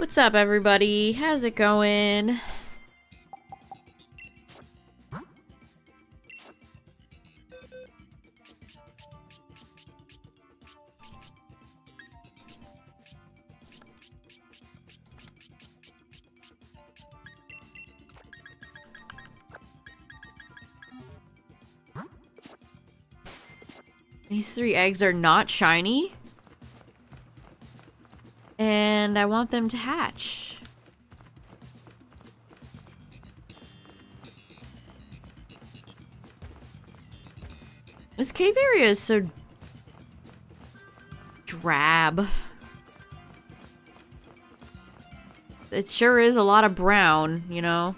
What's up, everybody? How's it going? These 3 eggs are not shiny. And I want them to hatch. This cave area is so drab. It sure is a lot of brown, you know?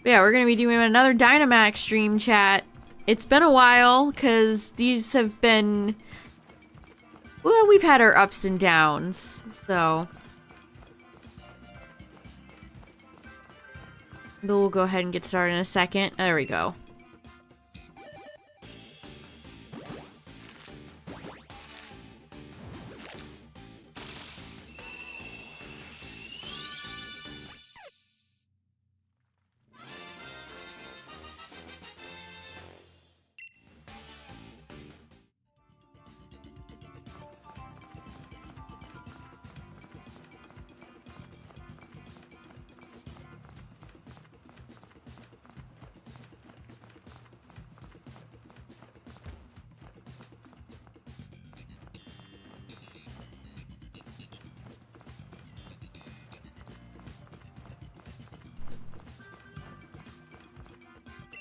But yeah, we're gonna be doing another Dynamax stream, chat. It's been a while, because these have been... Well, we've had our ups and downs, so... But we'll go ahead and get started in a second. There we go.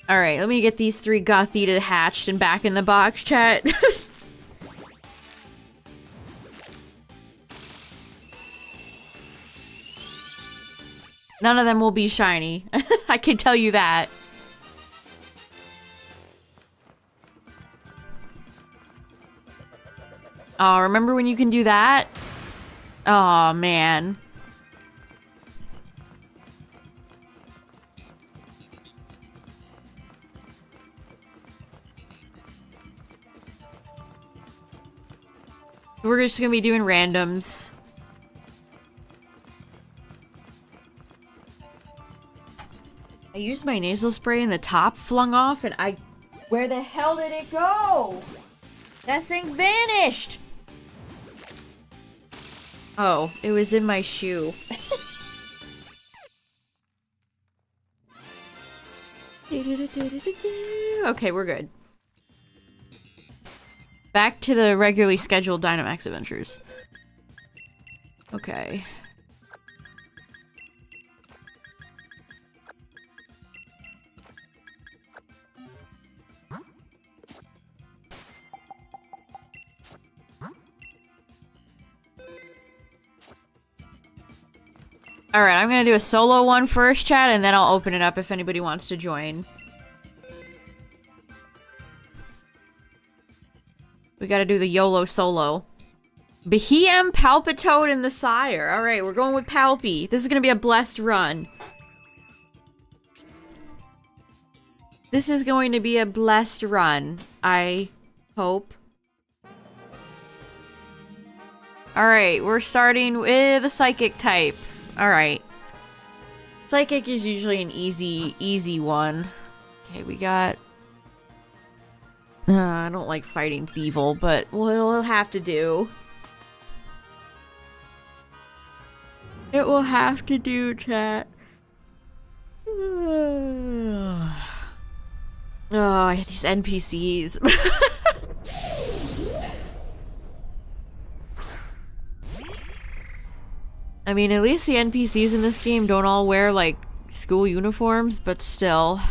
Alright, let me get these 3 Gothita hatched and back in the box, chat. None of them will be shiny. I can tell you that. Oh, remember when you can do that? Oh, man. We're just gonna be doing randoms. I used my nasal spray and the top flung off and I... Where the hell did it go? That thing vanished! Oh, it was in my shoe. Okay, we're good. Back to the regularly scheduled Dynamax adventures. Okay. Alright, I'm gonna do a solo one first, chat, and then I'll open it up if anybody wants to join. We gotta do the YOLO solo. Behem, Palpitoad, and the Sire. Alright, we're going with Palpy. This is gonna be a blessed run. This is going to be a blessed run. I hope. Alright, we're starting with a Psychic type. Alright. Psychic is usually an easy one. Okay, we got... I don't like fighting Thievul, but we'll have to do. It will have to do, chat. Oh, I hate these NPCs. I mean, at least the NPCs in this game don't all wear, like, school uniforms, but still.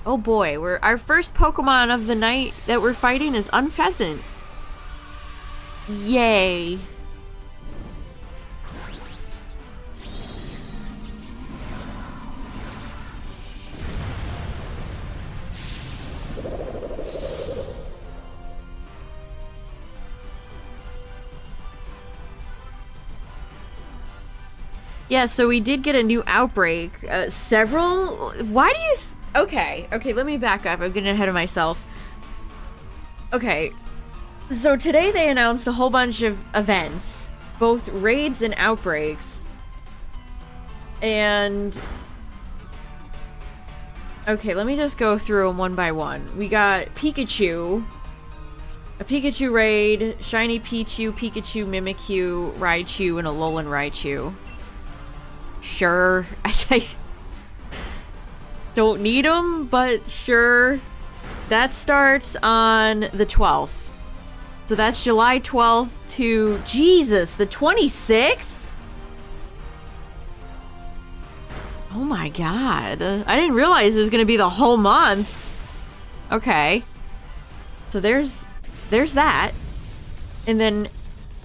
Oh boy, our first Pokemon of the night that we're fighting is Unpheasant. Yay. Yeah, so we did get a new outbreak. Several... Why do you... Okay, let me back up. I'm getting ahead of myself. Okay. So today they announced a whole bunch of events, both raids and outbreaks. And okay, let me just go through them one by one. We got Pikachu, a Pikachu raid, Shiny Pichu, Pikachu, Mimikyu, Raichu, and a Alolan Raichu. Sure. I don't need them, but sure. That starts on the 12th. So that's July 12th to, Jesus, the 26th? Oh my god. I didn't realize it was going to be the whole month. Okay. So there's that. And then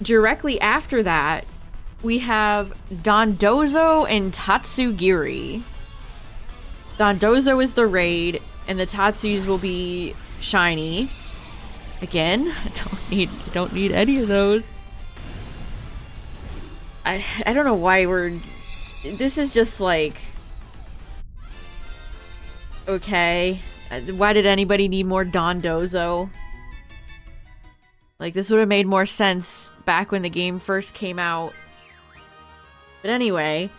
directly after that, we have Dondozo and Tatsugiri. Dondozo is the raid, and the Tatsus will be shiny. Again, I don't need any of those. I don't know why this is just like, okay, why did anybody need more Dondozo? Like, this would have made more sense back when the game first came out. But anyway,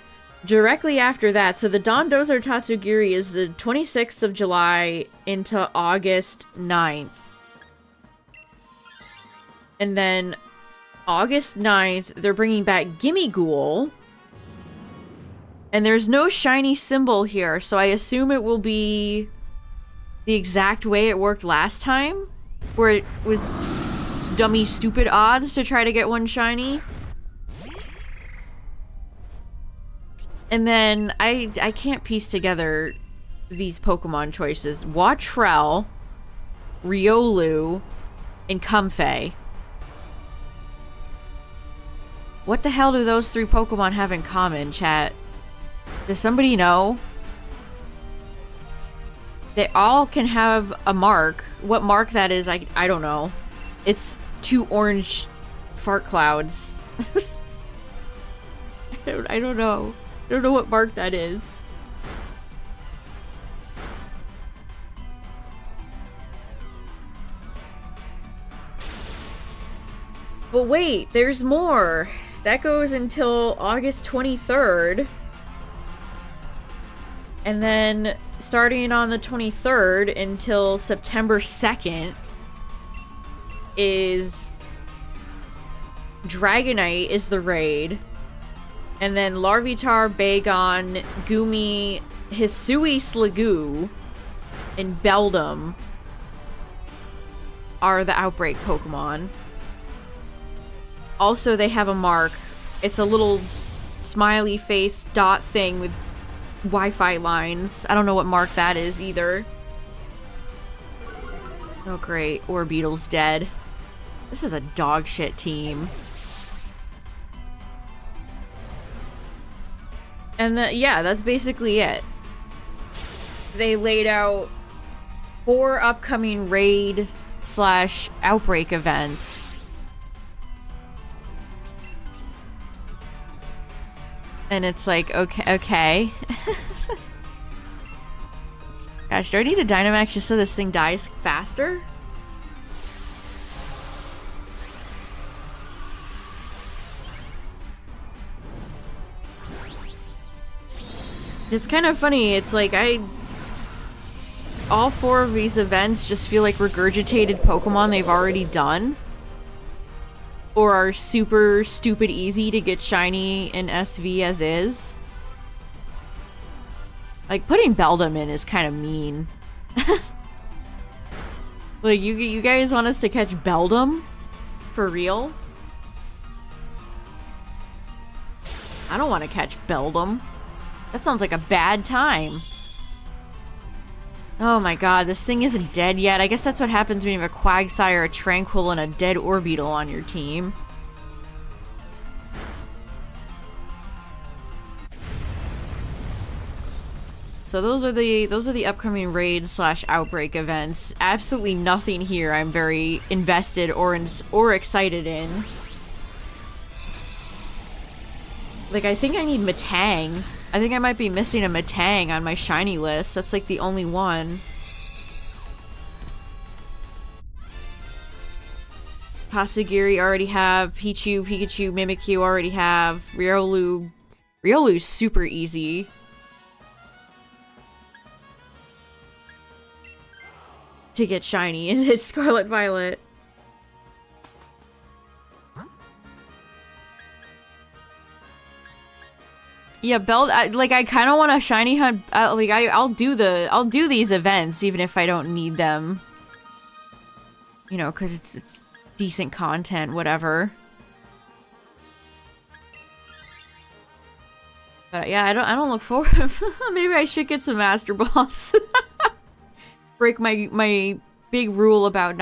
directly after that, so the Dondozo Tatsugiri is the 26th of July into August 9th. And then August 9th, they're bringing back Gimmighoul. And there's no shiny symbol here, so I assume it will be the exact way it worked last time, where it was dummy stupid odds to try to get one shiny. And then I can't piece together these Pokemon choices. Watrel, Riolu, and Comfey. What the hell do those three Pokemon have in common, chat? Does somebody know? They all can have a mark. What mark that is, I don't know. It's 2 orange fart clouds. I don't know. I don't know what mark that is. But wait, there's more. That goes until August 23rd. And then starting on the 23rd until September 2nd is Dragonite is the raid. And then Larvitar, Bagon, Gumi, Hisui Sliggoo, and Beldum are the outbreak Pokemon. Also, they have a mark. It's a little smiley face dot thing with Wi-Fi lines. I don't know what mark that is either. Oh great, Orbeetle's dead. This is a dog shit team. And yeah, that's basically it. They laid out 4 upcoming raid / outbreak events. And it's like, okay. Gosh, do I need a Dynamax just so this thing dies faster? It's kind of funny, it's like all 4 of these events just feel like regurgitated Pokemon they've already done. Or are super stupid easy to get shiny in SV as is. Like, putting Beldum in is kind of mean. Like, you guys want us to catch Beldum? For real? I don't want to catch Beldum. That sounds like a bad time. Oh my god, this thing isn't dead yet. I guess that's what happens when you have a Quagsire, a Tranquil, and a dead Orbeetle on your team. So those are the upcoming raid / outbreak events. Absolutely nothing here I'm very invested or excited in. Like, I think I need Metang. I think I might be missing a Metang on my shiny list. That's like the only one. Tatsugiri already have. Pichu, Pikachu, Mimikyu already have. Riolu. Riolu's super easy. To get shiny, and it's Scarlet Violet. Yeah, Belt. I kind of want a shiny hunt. I'll do these events even if I don't need them. You know, because it's decent content, whatever. But yeah, I don't look forward. Maybe I should get some Master Balls. Break my big rule about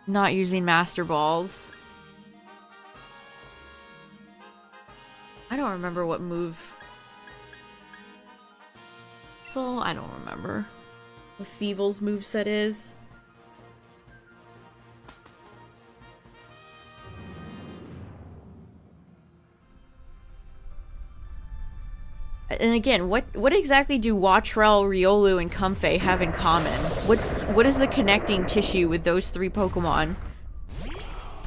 not using Master Balls. I don't remember what move. So I don't remember what Thievel's moveset is. And again, what exactly do Watrel, Riolu, and Comfey have in common? What is the connecting tissue with those three Pokemon?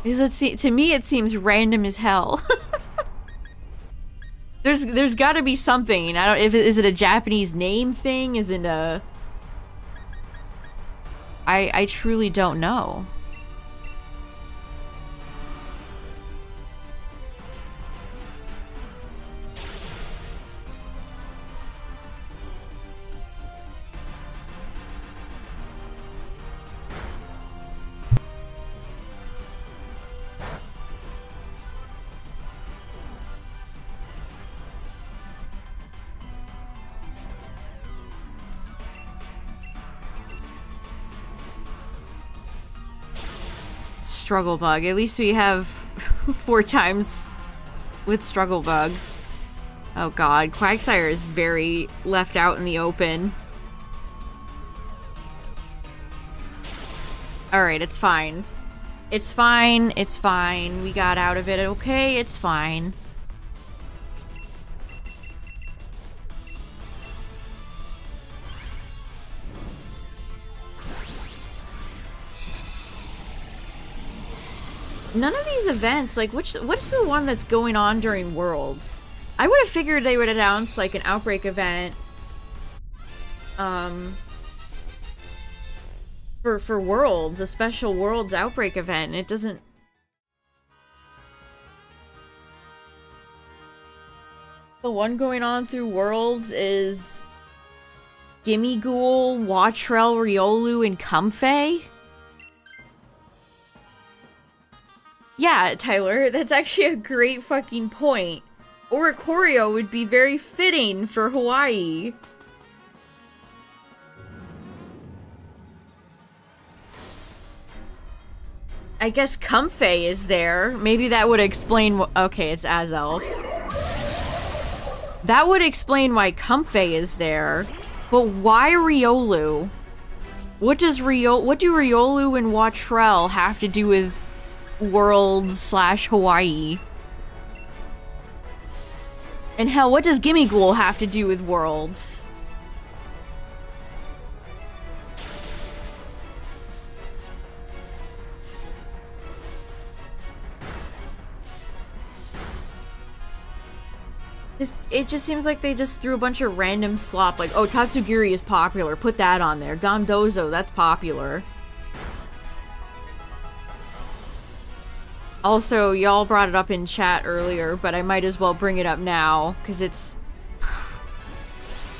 Because to me it seems random as hell. There's got to be something. Is it a Japanese name thing? Is it a... I truly don't know. Struggle Bug. At least we have 4 times with Struggle Bug. Oh god, Quagsire is very left out in the open. Alright, it's fine. It's fine, it's fine. We got out of it, okay? It's fine. None of these events, like, what's the one that's going on during Worlds? I would have figured they would announce, like, an Outbreak event. For Worlds, a special Worlds Outbreak event, and it doesn't... The one going on through Worlds is... Gimmighoul, Watrel, Riolu, and Comfey? Yeah, Tyler, that's actually a great fucking point. Oricorio would be very fitting for Hawaii. I guess Comfey is there. Maybe that would explain okay, it's Azelf. That would explain why Comfey is there. But why Riolu? What do Riolu and Watrel have to do with Worlds/Hawaii? And hell, what does Gimmighoul have to do with Worlds? It just seems like they just threw a bunch of random slop, like, oh, Tatsugiri is popular, put that on there. Dondozo, that's popular. Also, y'all brought it up in chat earlier, but I might as well bring it up now, because it's...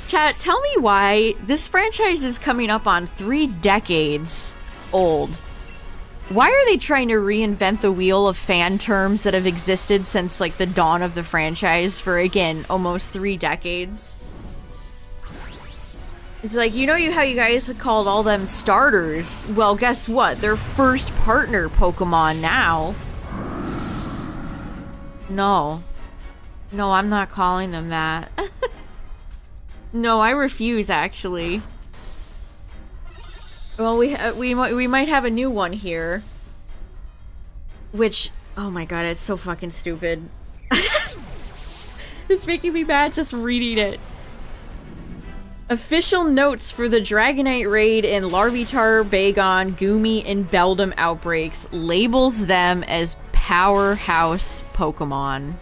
Chat, tell me why this franchise is coming up on 3 decades old. Why are they trying to reinvent the wheel of fan terms that have existed since, like, the dawn of the franchise for, again, almost 3 decades? It's like, you know how you guys called all them starters? Well, guess what? They're first partner Pokemon now. No. No, I'm not calling them that. No, I refuse, actually. Well, we might have a new one here. Which, oh my god, it's so fucking stupid. It's making me mad just reading it. Official notes for the Dragonite raid in Larvitar, Bagon, Goomy, and Beldum outbreaks labels them as powerhouse Pokemon.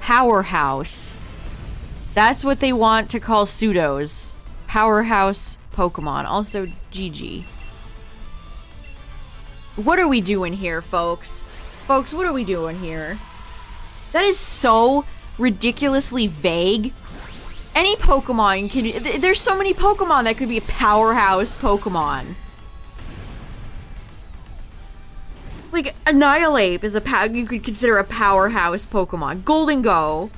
Powerhouse. That's what they want to call pseudos. Powerhouse Pokemon. Also, GG. What are we doing here, folks? Folks, what are we doing here? That is so ridiculously vague. Any Pokemon can... There's so many Pokemon that could be a powerhouse Pokemon. Like, Annihilate is a you could consider a powerhouse Pokemon. Golden Go.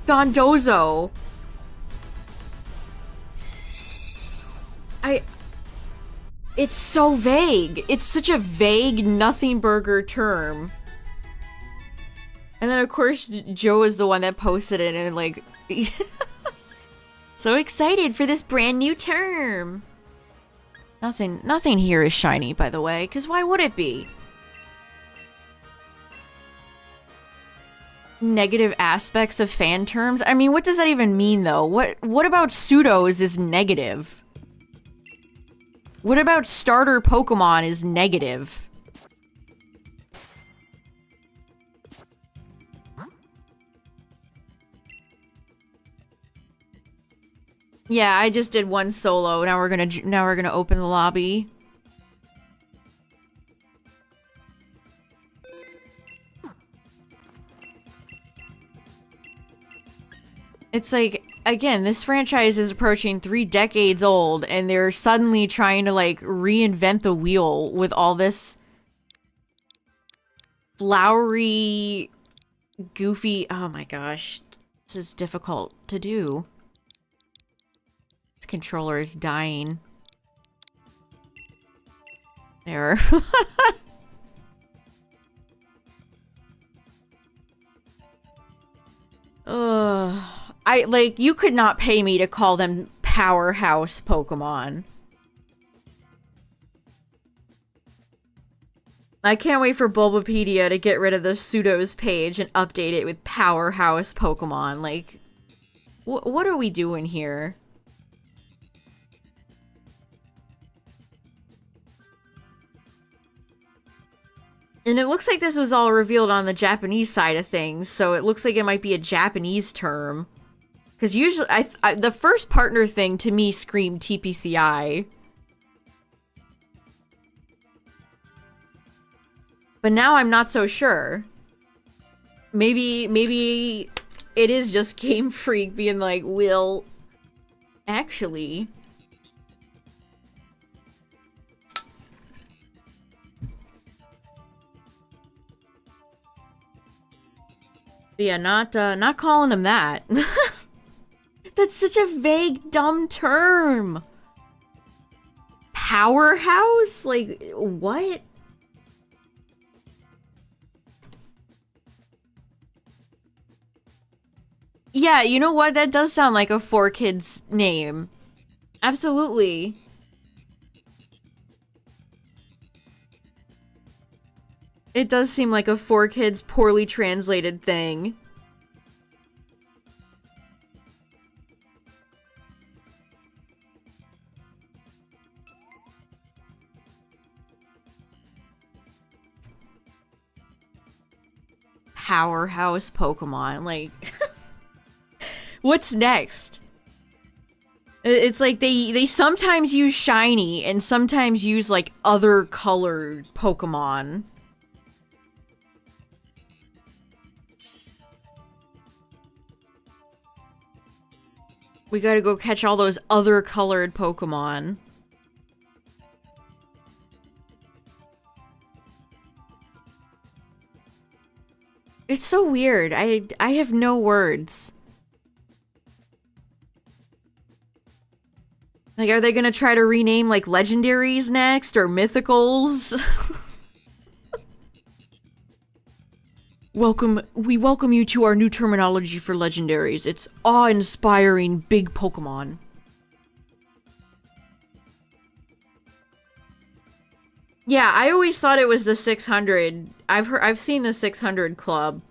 Dondozo. It's so vague. It's such a vague nothing burger term. And then, of course, Joe is the one that posted it and, like... so excited for this brand new term. Nothing here is shiny, by the way, because why would it be? Negative aspects of fan terms? I mean, what does that even mean, though? What about pseudos is negative? What about starter Pokemon is negative? Yeah, I just did one solo. Now we're gonna open the lobby. It's like, again, this franchise is approaching 3 decades old, and they're suddenly trying to, like, reinvent the wheel with all this flowery, goofy... Oh my gosh. This is difficult to do. This controller is dying. There. Ugh. Like, you could not pay me to call them powerhouse Pokemon. I can't wait for Bulbapedia to get rid of the pseudos page and update it with powerhouse Pokemon. Like, what are we doing here? And it looks like this was all revealed on the Japanese side of things, so it looks like it might be a Japanese term. Because usually, the first partner thing to me screamed TPCI. But now I'm not so sure. Maybe it is just Game Freak being like, well, actually... Yeah, not calling him that. That's such a vague, dumb term. Powerhouse? Like, what? Yeah, you know what? That does sound like a 4Kids name. Absolutely. It does seem like a 4Kids poorly translated thing. Powerhouse Pokemon, like... What's next? It's like they sometimes use shiny and sometimes use, like, other colored Pokemon. We gotta go catch all those other colored Pokemon. It's so weird. I have no words. Like, are they gonna try to rename, like, legendaries next? Or mythicals? We welcome you to our new terminology for legendaries. It's awe-inspiring big Pokemon. Yeah, I always thought it was the 600. I've seen the 600 club.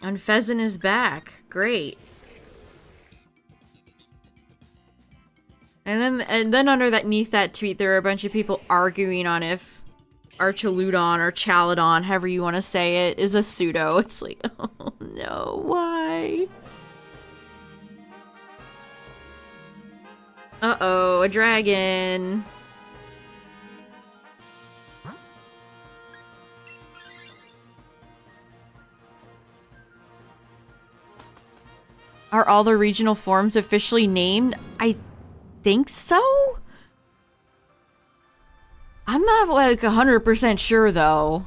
And Pheasant is back. Great. And then underneath that tweet, there are a bunch of people arguing on if Archaludon or Chaladon, however you want to say it, is a pseudo. It's like, oh no, why? Uh-oh, a dragon. Are all the regional forms officially named? I think so? I'm not like 100% sure though.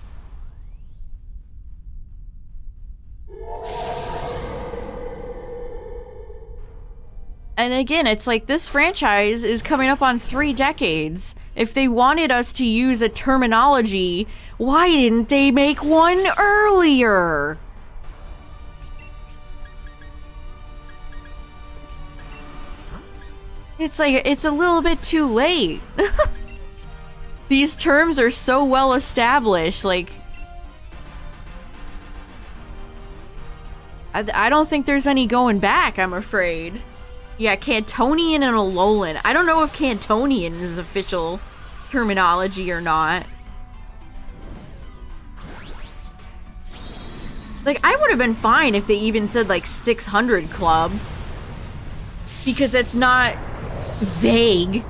And again, it's like this franchise is coming up on 3 decades. If they wanted us to use a terminology, why didn't they make one earlier? It's like, it's a little bit too late. These terms are so well established, like... I don't think there's any going back, I'm afraid. Yeah, Cantonian and Alolan. I don't know if Cantonian is official terminology or not. Like, I would have been fine if they even said, like, 600 Club. Because that's not vague.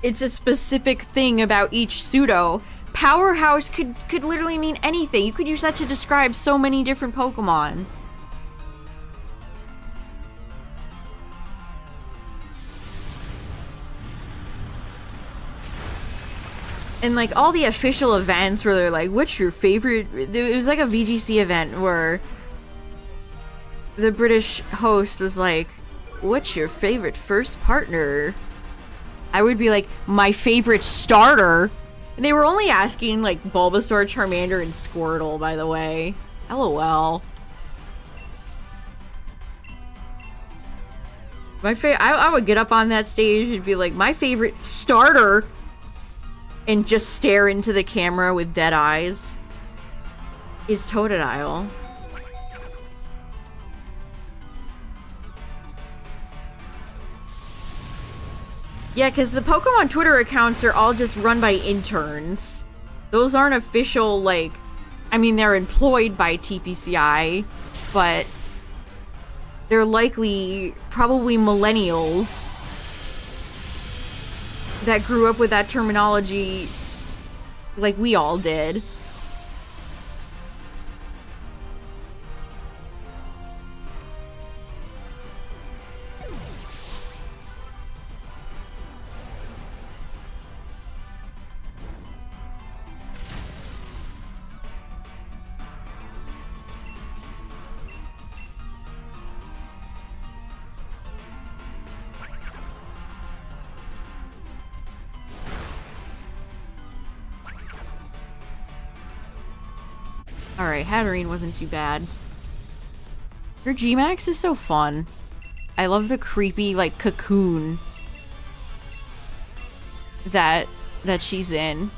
It's a specific thing about each pseudo. Powerhouse could literally mean anything. You could use that to describe so many different Pokemon. And like all the official events where they're like, what's your favorite? It was like a VGC event where the British host was like, what's your favorite first partner? I would be like, my favorite starter. And they were only asking like Bulbasaur, Charmander, and Squirtle, by the way. LOL. I would get up on that stage and be like, my favorite starter, and just stare into the camera with dead eyes, is Totodile. Yeah, because the Pokemon Twitter accounts are all just run by interns. Those aren't official, like... I mean, they're employed by TPCI, but... they're likely probably millennials that grew up with that terminology like we all did. Alright, Hatterene wasn't too bad. Her Gmax is so fun. I love the creepy, like, cocoon that she's in.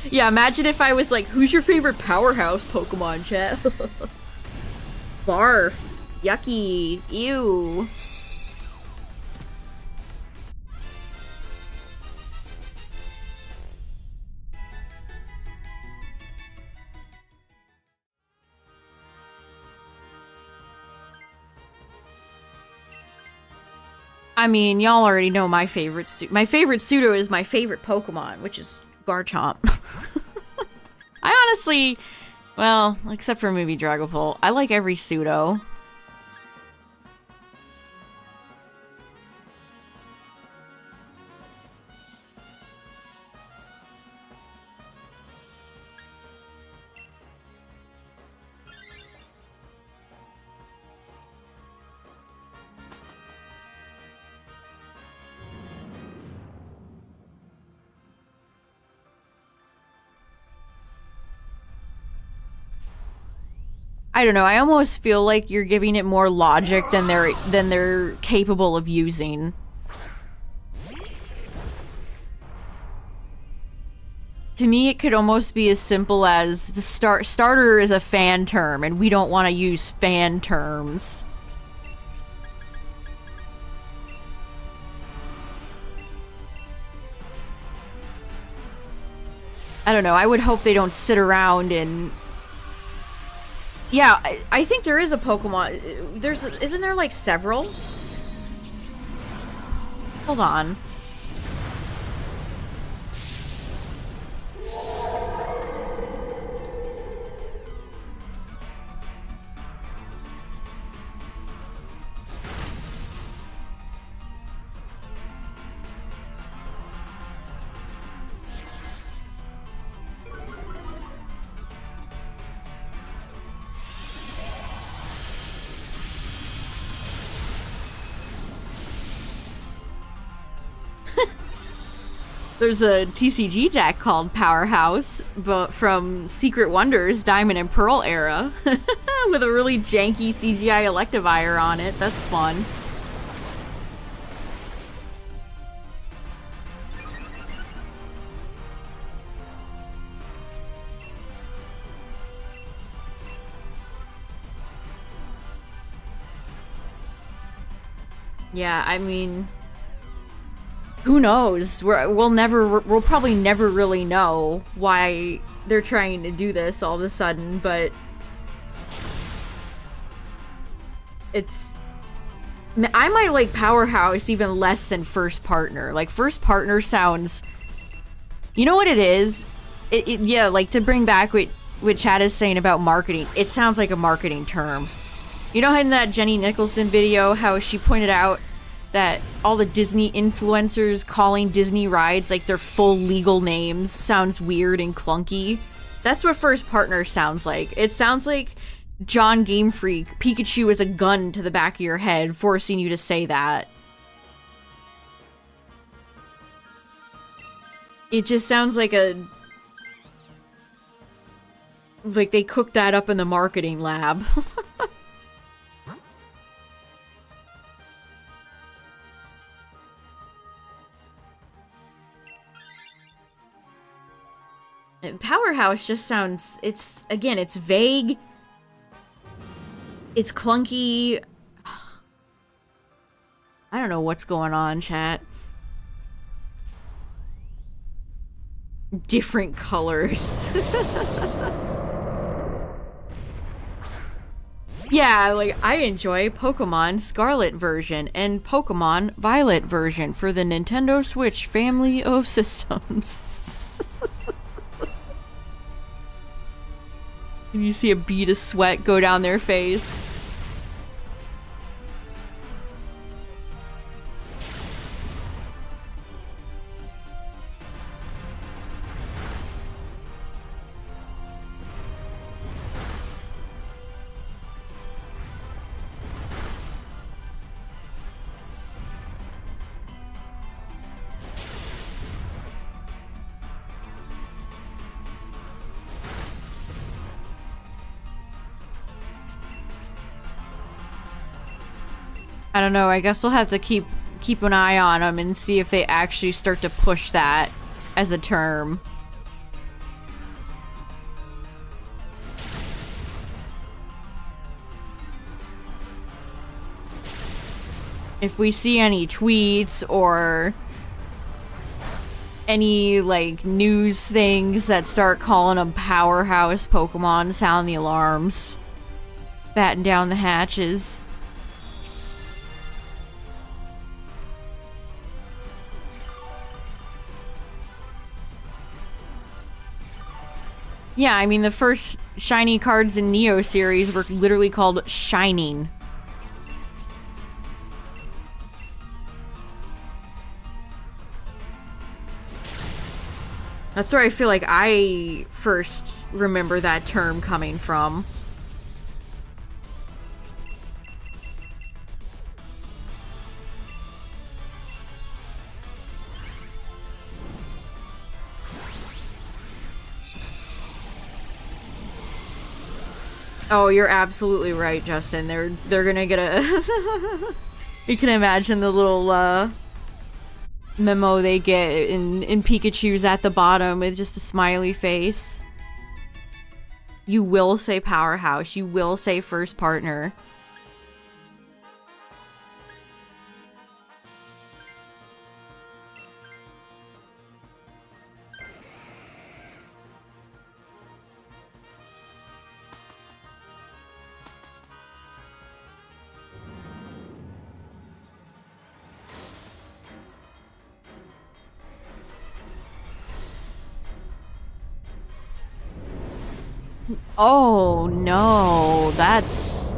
Yeah, imagine if I was like, who's your favorite powerhouse Pokemon, chat? Barf. Yucky. Ew. I mean, y'all already know my favorite pseudo is my favorite Pokemon, which is Garchomp. I honestly, well, except for movie Dragapult, I like every pseudo. I don't know, I almost feel like you're giving it more logic than they're capable of using. To me, it could almost be as simple as the starter is a fan term, and we don't want to use fan terms. I don't know, I would hope they don't sit around and... Yeah, I think there is a Pokemon... Isn't there, like, several? Hold on. There's a TCG deck called Powerhouse, but from Secret Wonders Diamond and Pearl era, with a really janky CGI Electivire on it. That's fun. Yeah, I mean... Who knows? We'll probably never really know why they're trying to do this all of a sudden, but I might like Powerhouse even less than First Partner. Like, First Partner sounds... You know what it is? Yeah, like, to bring back what Chad is saying about marketing, it sounds like a marketing term. You know in that Jenny Nicholson video, how she pointed out that all the Disney influencers calling Disney rides like their full legal names sounds weird and clunky? That's what First Partner sounds like. It sounds like John Game Freak, Pikachu is a gun to the back of your head, forcing you to say that. It just sounds like like they cooked that up in the marketing lab. Powerhouse just sounds, it's vague. It's clunky. I don't know what's going on, chat. Different colors. Yeah, like, I enjoy Pokemon Scarlet version and Pokemon Violet version for the Nintendo Switch family of systems. And you see a bead of sweat go down their face. I don't know, I guess we'll have to keep an eye on them and see if they actually start to push that as a term. If we see any tweets or any, like, news things that start calling them powerhouse Pokemon, sound the alarms. Batten down the hatches. Yeah, I mean, the first shiny cards in Neo series were literally called Shining. That's where I feel like I first remember that term coming from. Oh, you're absolutely right, Justin. They're gonna get a... You can imagine the little, memo they get in Pikachu's at the bottom with just a smiley face. You will say powerhouse. You will say first partner. Oh, no. That's...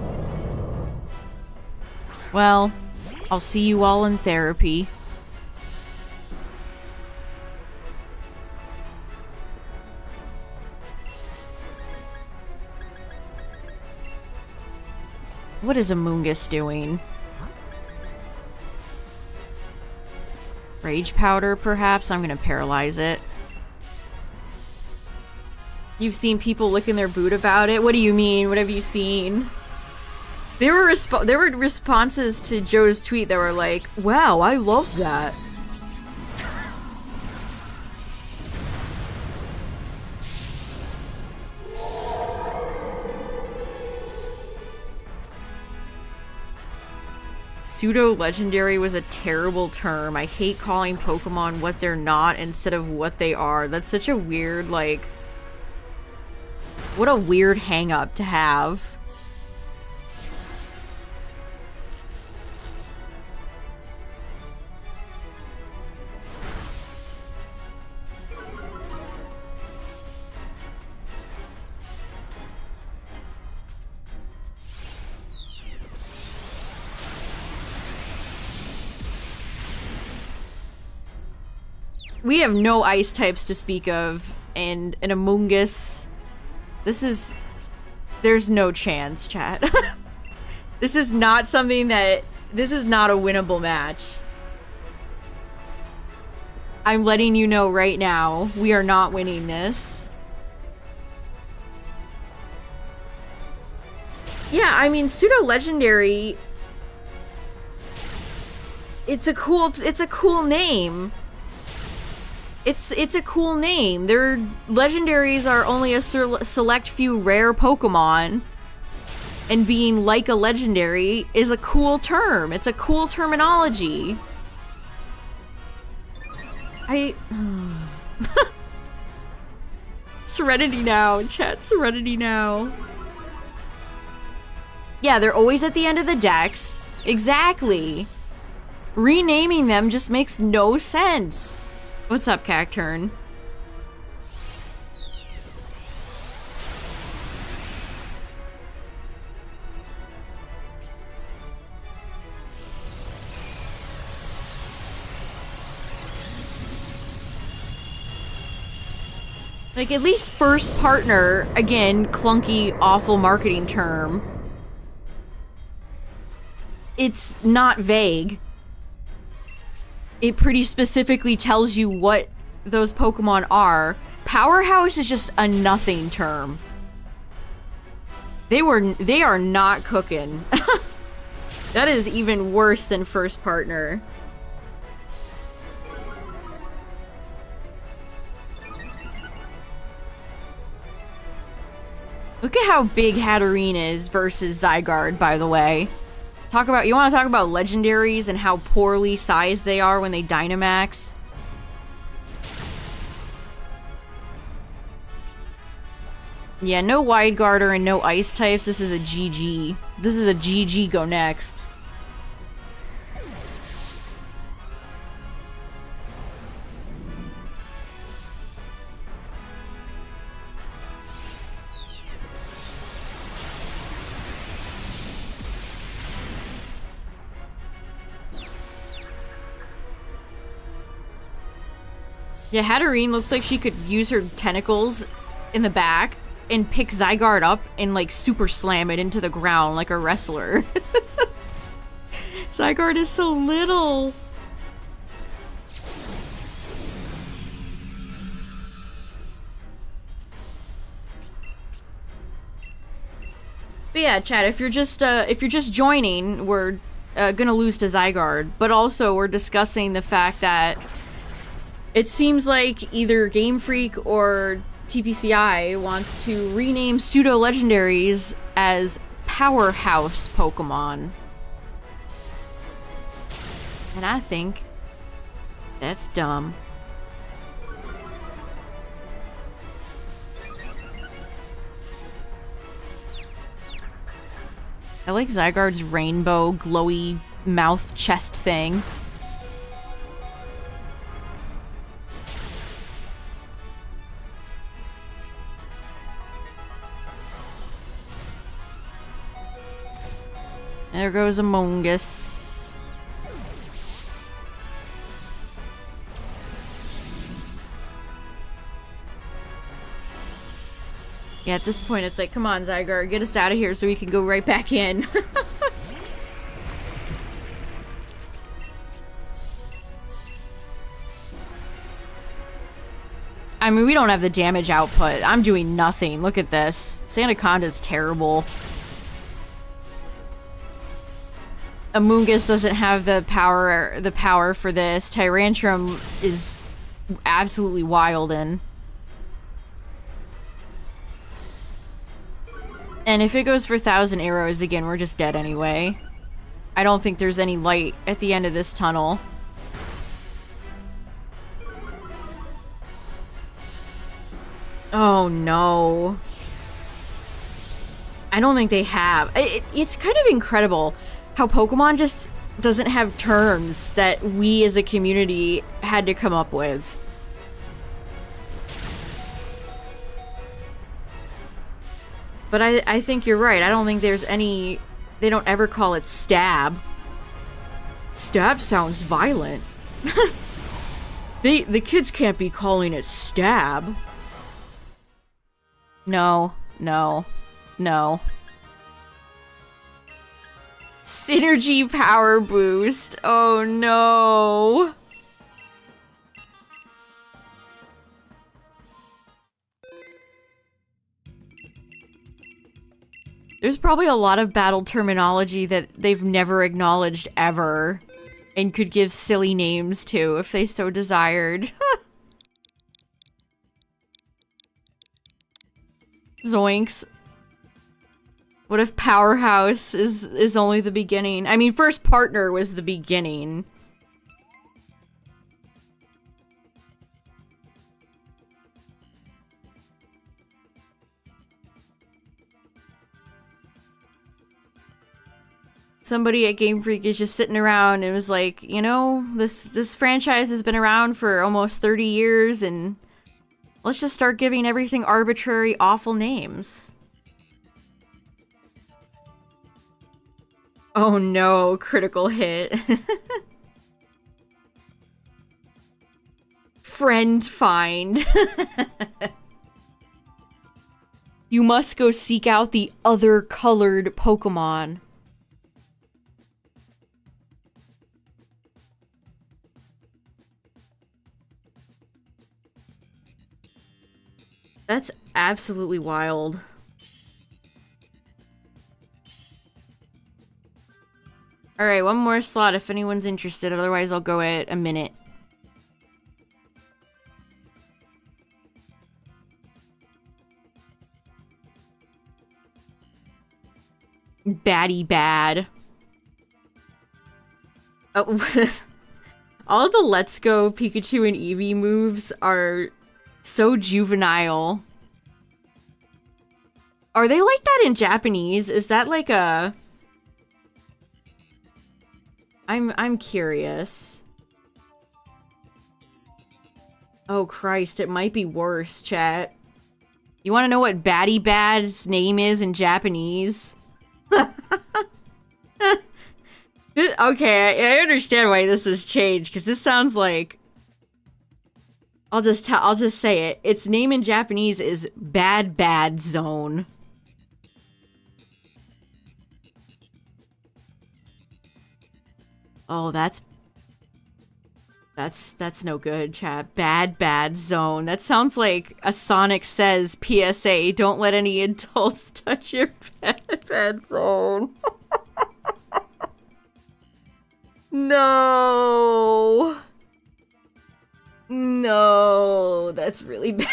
Well, I'll see you all in therapy. What is Amoongus doing? Rage powder, perhaps? I'm gonna paralyze it. You've seen people licking their boot about it? What do you mean? What have you seen? There were responses to Joe's tweet that were like, wow, I love that. Pseudo-legendary was a terrible term. I hate calling Pokemon what they're not instead of what they are. That's such a weird, like... What a weird hang-up to have. We have no ice types to speak of, and an Amoongus... This is... There's no chance, chat. This is not something that... This is not a winnable match. I'm letting you know right now, we are not winning this. Yeah, I mean, pseudo-legendary... It's a cool name. It's a cool name. Their legendaries are only a select few rare Pokemon. And being like a legendary is a cool term. It's a cool terminology. Serenity now, chat. Serenity now. Yeah, they're always at the end of the decks. Exactly. Renaming them just makes no sense. What's up, Cacturn? Like, at least first partner, again, clunky, awful marketing term. It's not vague. It pretty specifically tells you what those Pokemon are. Powerhouse is just a nothing term. They are not cooking. That is even worse than first partner. Look at how big Hatterene is versus Zygarde, by the way. You want to talk about legendaries and how poorly sized they are when they Dynamax? Yeah, no Wide Guarder and no Ice types. This is a GG. This is a GG go next. Yeah, Hatterene looks like she could use her tentacles in the back and pick Zygarde up and, like, super slam it into the ground like a wrestler. Zygarde is so little. But yeah, chat, if you're just joining, we're gonna lose to Zygarde, but also we're discussing the fact that it seems like either Game Freak or TPCI wants to rename pseudo-legendaries as powerhouse Pokemon. And I think that's dumb. I like Zygarde's rainbow glowy mouth chest thing. There goes Among Us. Yeah, at this point it's like, come on, Zygarde, get us out of here so we can go right back in. I mean, we don't have the damage output. I'm doing nothing. Look at this. Sandaconda's terrible. Amoonguss doesn't have the power for this. Tyrantrum is absolutely wild and if it goes for 1,000 arrows again, we're just dead anyway. I don't think there's any light at the end of this tunnel. Oh no. I don't think they have. It's kind of incredible how Pokemon just doesn't have terms that we as a community had to come up with. But I think you're right. I don't think there's any... They don't ever call it stab. Stab sounds violent. The kids can't be calling it stab. No, no, no. Synergy power boost. Oh no. There's probably a lot of battle terminology that they've never acknowledged ever and could give silly names to if they so desired. Zoinks. What if Powerhouse is only the beginning? I mean, First Partner was the beginning. Somebody at Game Freak is just sitting around and was like, you know, this franchise has been around for almost 30 years and let's just start giving everything arbitrary, awful names. Oh no, critical hit. Friend find. You must go seek out the other colored Pokemon. That's absolutely wild. Alright, one more slot if anyone's interested, otherwise I'll go at a minute. Baddie bad. Oh, all the Let's Go Pikachu and Eevee moves are so juvenile. Are they like that in Japanese? Is that like a... I'm curious. Oh Christ, it might be worse, chat. You want to know what Baddie Bad's name is in Japanese? Okay, I understand why this was changed, because this sounds like... I'll just say it. Its name in Japanese is Bad Zone. Oh, that's no good, chat. Bad Zone. That sounds like a Sonic Says PSA, don't let any adults touch your bad zone. No. No, that's really bad.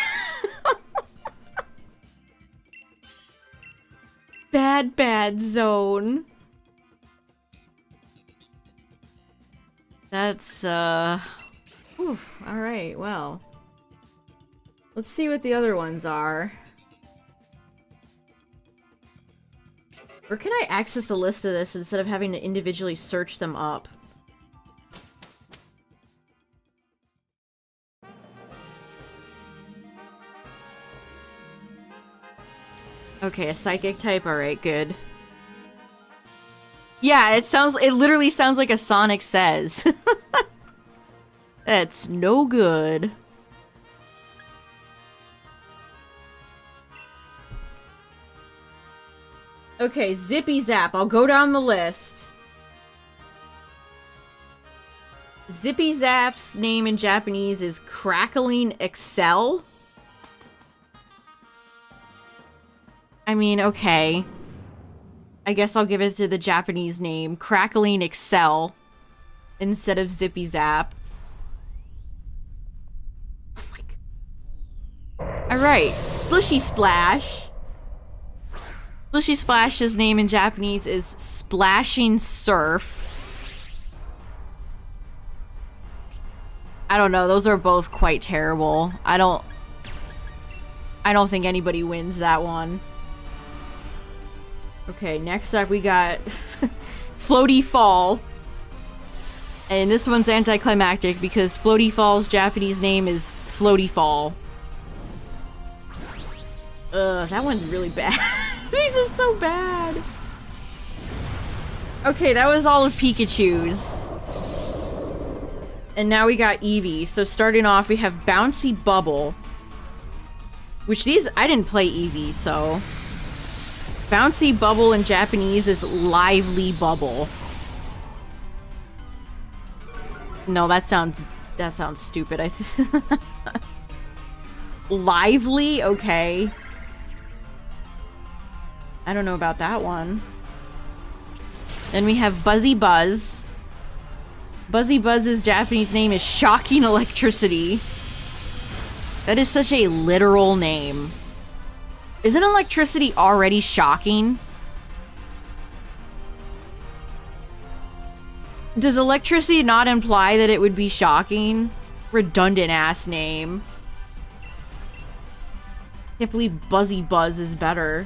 Bad zone. That's, Oof, alright, well. Let's see what the other ones are. Or can I access a list of this instead of having to individually search them up? Okay, a psychic type, alright, good. Yeah, it literally sounds like a Sonic Says. That's no good. Okay, Zippy Zap, I'll go down the list. Zippy Zap's name in Japanese is Crackling Excel. I mean, okay. I guess I'll give it to the Japanese name, Crackling Excel, instead of Zippy Zap. Oh my god. Alright, Splishy Splash. Splishy Splash's name in Japanese is Splashing Surf. I don't know, those are both quite terrible. I don't think anybody wins that one. Okay, next up we got Floaty Fall. And this one's anticlimactic because Floaty Fall's Japanese name is Floaty Fall. Ugh, that one's really bad. These are so bad. Okay, that was all of Pikachu's. And now we got Eevee. So starting off, we have Bouncy Bubble. Which I didn't play Eevee, so... Bouncy Bubble in Japanese is Lively Bubble. No, that sounds stupid. Lively? Okay. I don't know about that one. Then we have Buzzy Buzz. Buzzy Buzz's Japanese name is Shocking Electricity. That is such a literal name. Isn't electricity already shocking? Does electricity not imply that it would be shocking? Redundant ass name. Can't believe Buzzy Buzz is better.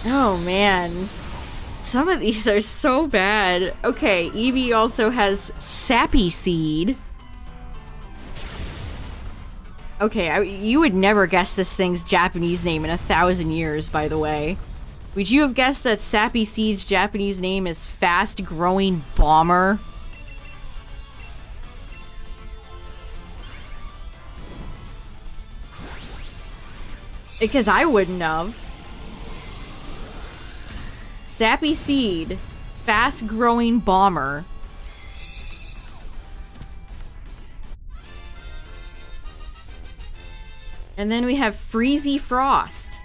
Oh man. Some of these are so bad. Okay, Eevee also has Sappy Seed. Okay, you would never guess this thing's Japanese name in 1,000 years, by the way. Would you have guessed that Sappy Seed's Japanese name is Fast Growing Bomber? Because I wouldn't have. Sappy Seed, Fast Growing Bomber. And then we have Freezy Frost,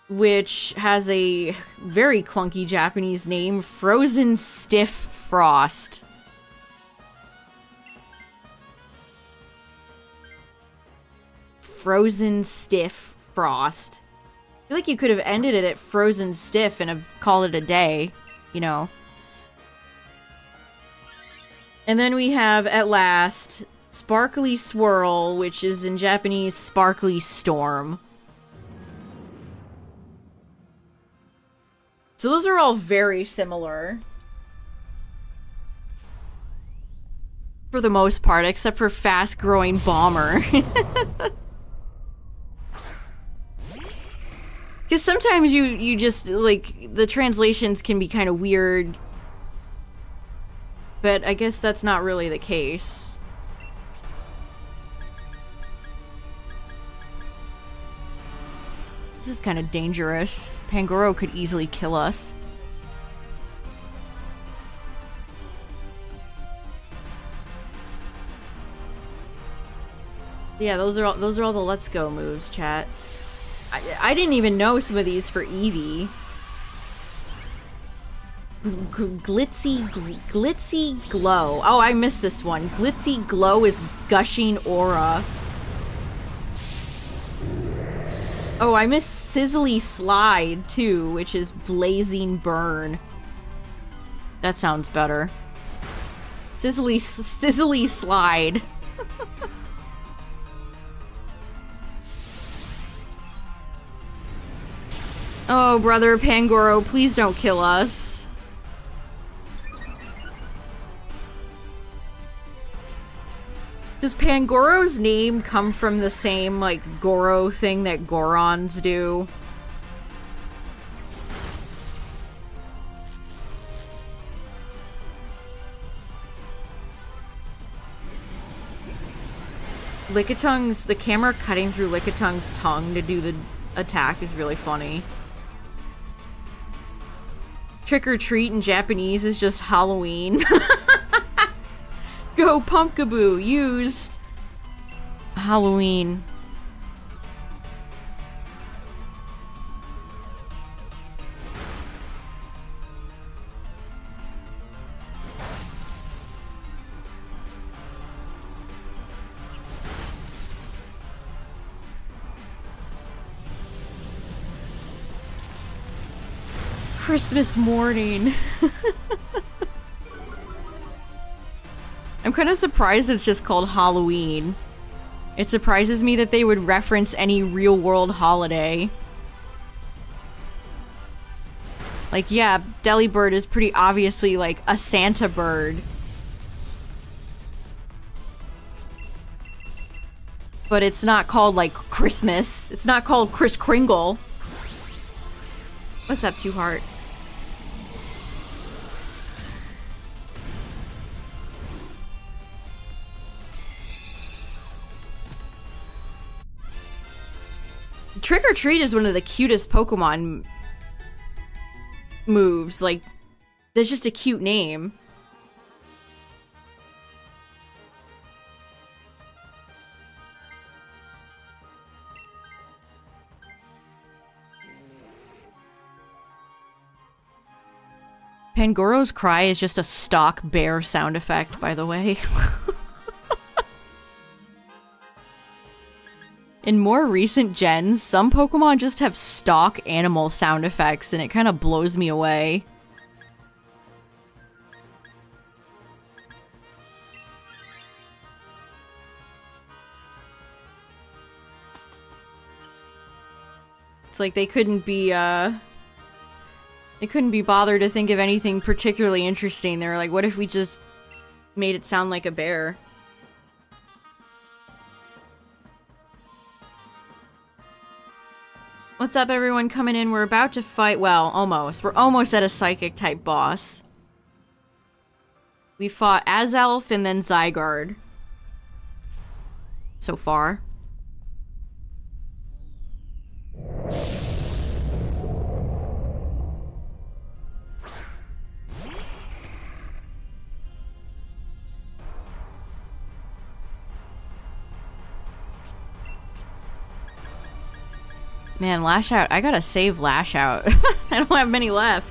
which has a very clunky Japanese name, Frozen Stiff Frost. Frozen Stiff Frost. I feel like you could have ended it at Frozen Stiff and have called it a day, you know. And then we have, at last, Sparkly Swirl, which is in Japanese Sparkly Storm. So those are all very similar. For the most part, except for Fast Growing Bomber. Because sometimes you just, like, the translations can be kind of weird. But I guess that's not really the case. This is kind of dangerous. Pangoro could easily kill us. Yeah, those are all the let's go moves, chat. I didn't even know some of these for Eevee. Glitzy Glow. Oh, I missed this one. Glitzy Glow is Gushing Aura. Oh, I missed Sizzly Slide, too, which is Blazing Burn. That sounds better. Sizzly Slide. Oh, brother Pangoro, please don't kill us. Does Pangoro's name come from the same, like, Goro thing that Gorons do? Lickitung's, the camera cutting through Lickitung's tongue to do the attack is really funny. Trick or treat in Japanese is just Halloween. Go Pumpkaboo, use Halloween. Christmas morning. I'm kind of surprised it's just called Halloween. It surprises me that they would reference any real-world holiday. Like, yeah, Delibird is pretty obviously, like, a Santa bird. But it's not called, like, Christmas. It's not called Kris Kringle. What's up, Two Heart? Trick or Treat is one of the cutest Pokemon moves. Like, that's just a cute name. Pangoro's cry is just a stock bear sound effect, by the way. In more recent gens, some Pokemon just have stock animal sound effects, and it kind of blows me away. It's like they couldn't be bothered to think of anything particularly interesting. They were like, what if we just made it sound like a bear? What's up, everyone coming in? We're about to fight, well, almost. We're almost at a Psychic-type boss. We fought Azelf and then Zygarde. So far. Man, Lash Out. I gotta save Lash Out. I don't have many left.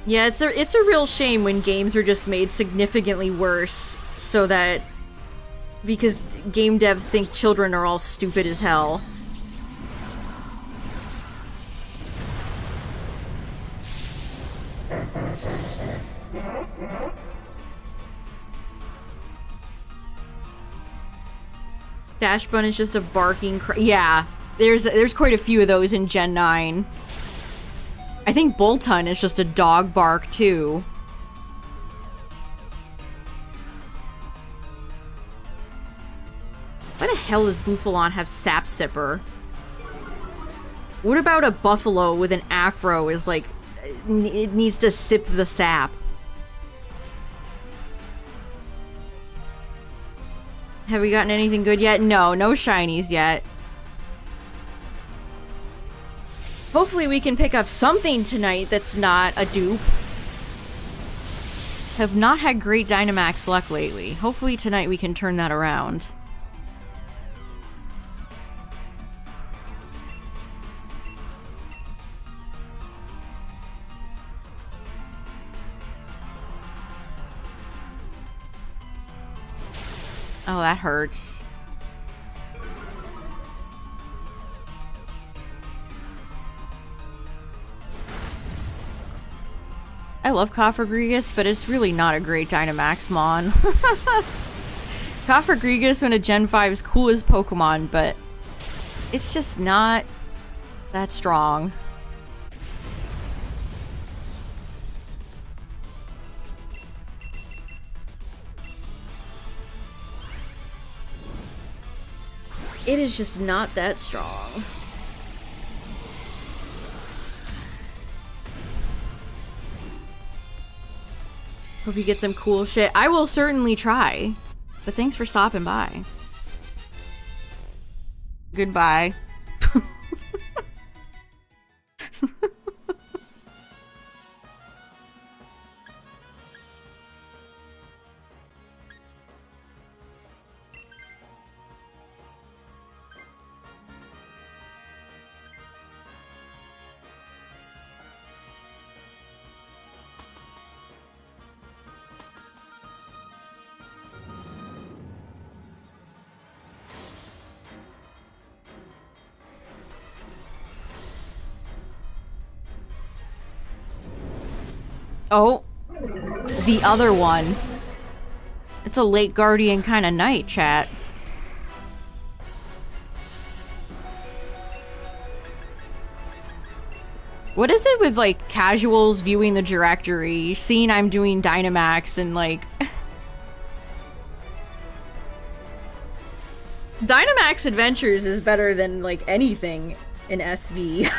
Yeah, it's a real shame when games are just made significantly worse so that... because game devs think children are all stupid as hell. Dashbun is just a barking yeah, there's quite a few of those in Gen 9. I think Boltun is just a dog bark, too. Why the hell does Bufalon have Sap Sipper? What about a buffalo with an afro is like, it needs to sip the sap? Have we gotten anything good yet? No, no shinies yet. Hopefully we can pick up something tonight that's not a dupe. have not had great Dynamax luck lately. Hopefully tonight we can turn that around. Oh, that hurts. I love Cofagrigus, but it's really not a great Dynamax mon. Cofagrigus when a Gen 5 is cool as Pokemon, but it's just not that strong. It is just not that strong. Hope you get some cool shit. I will certainly try. But thanks for stopping by. Goodbye. Oh, the other one. It's a late guardian kind of night, chat. What is it with, like, casuals viewing the directory, seeing I'm doing Dynamax, and, like... Dynamax Adventures is better than, like, anything in SV.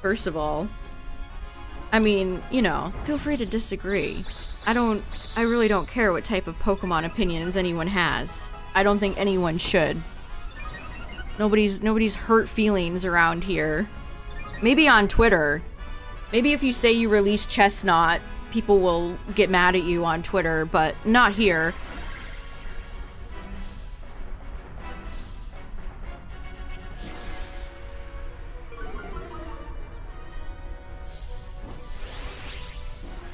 First of all, I mean, you know, feel free to disagree. I really don't care what type of Pokemon opinions anyone has. I don't think anyone should. Nobody's hurt feelings around here. Maybe on Twitter. Maybe if you say you release Chestnut, people will get mad at you on Twitter, but not here.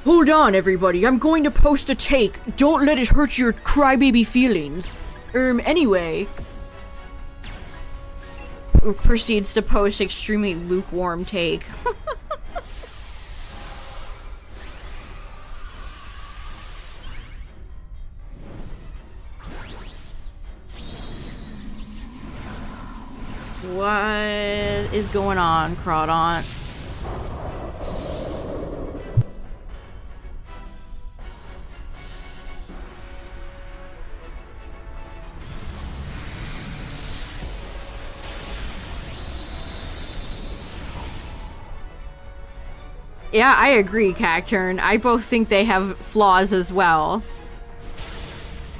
Hold on, everybody. I'm going to post a take. Don't let it hurt your crybaby feelings. Anyway. Proceeds to post extremely lukewarm take. What is going on, Crawdaunt? Yeah, I agree, Cacturn. I both think they have flaws as well.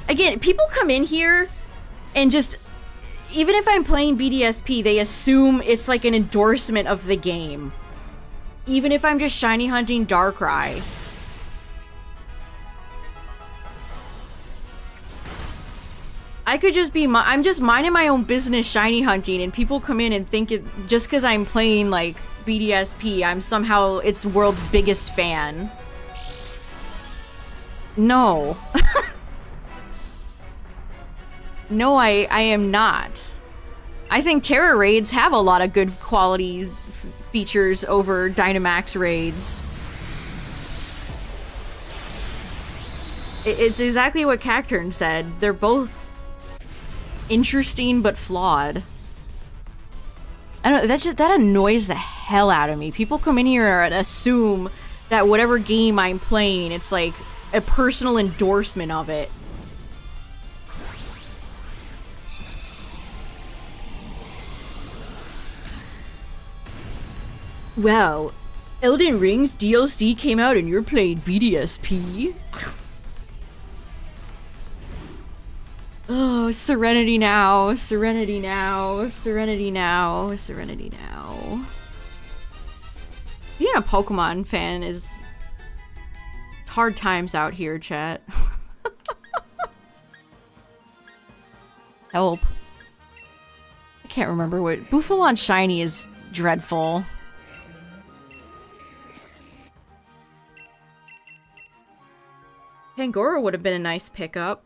Again, people come in here and just... Even if I'm playing BDSP, they assume it's like an endorsement of the game. Even if I'm just shiny hunting Darkrai. I could just be... I'm just minding my own business shiny hunting, and people come in and think it... Just because I'm playing, like... BDSP, I'm somehow its world's biggest fan. No. No, I am not. I think Terra raids have a lot of good quality features over Dynamax raids. It's exactly what Cacturn said. They're both interesting but flawed. I don't know, that annoys the hell out of me. People come in here and assume that whatever game I'm playing, it's like a personal endorsement of it. Wow, Elden Ring's DLC came out and you're playing BDSP? Oh, Serenity now, Serenity now, Serenity now, Serenity now. Being a Pokemon fan is... It's hard times out here, chat. Help. I can't remember what... Bouffalon Shiny is dreadful. Pangoro would have been a nice pickup.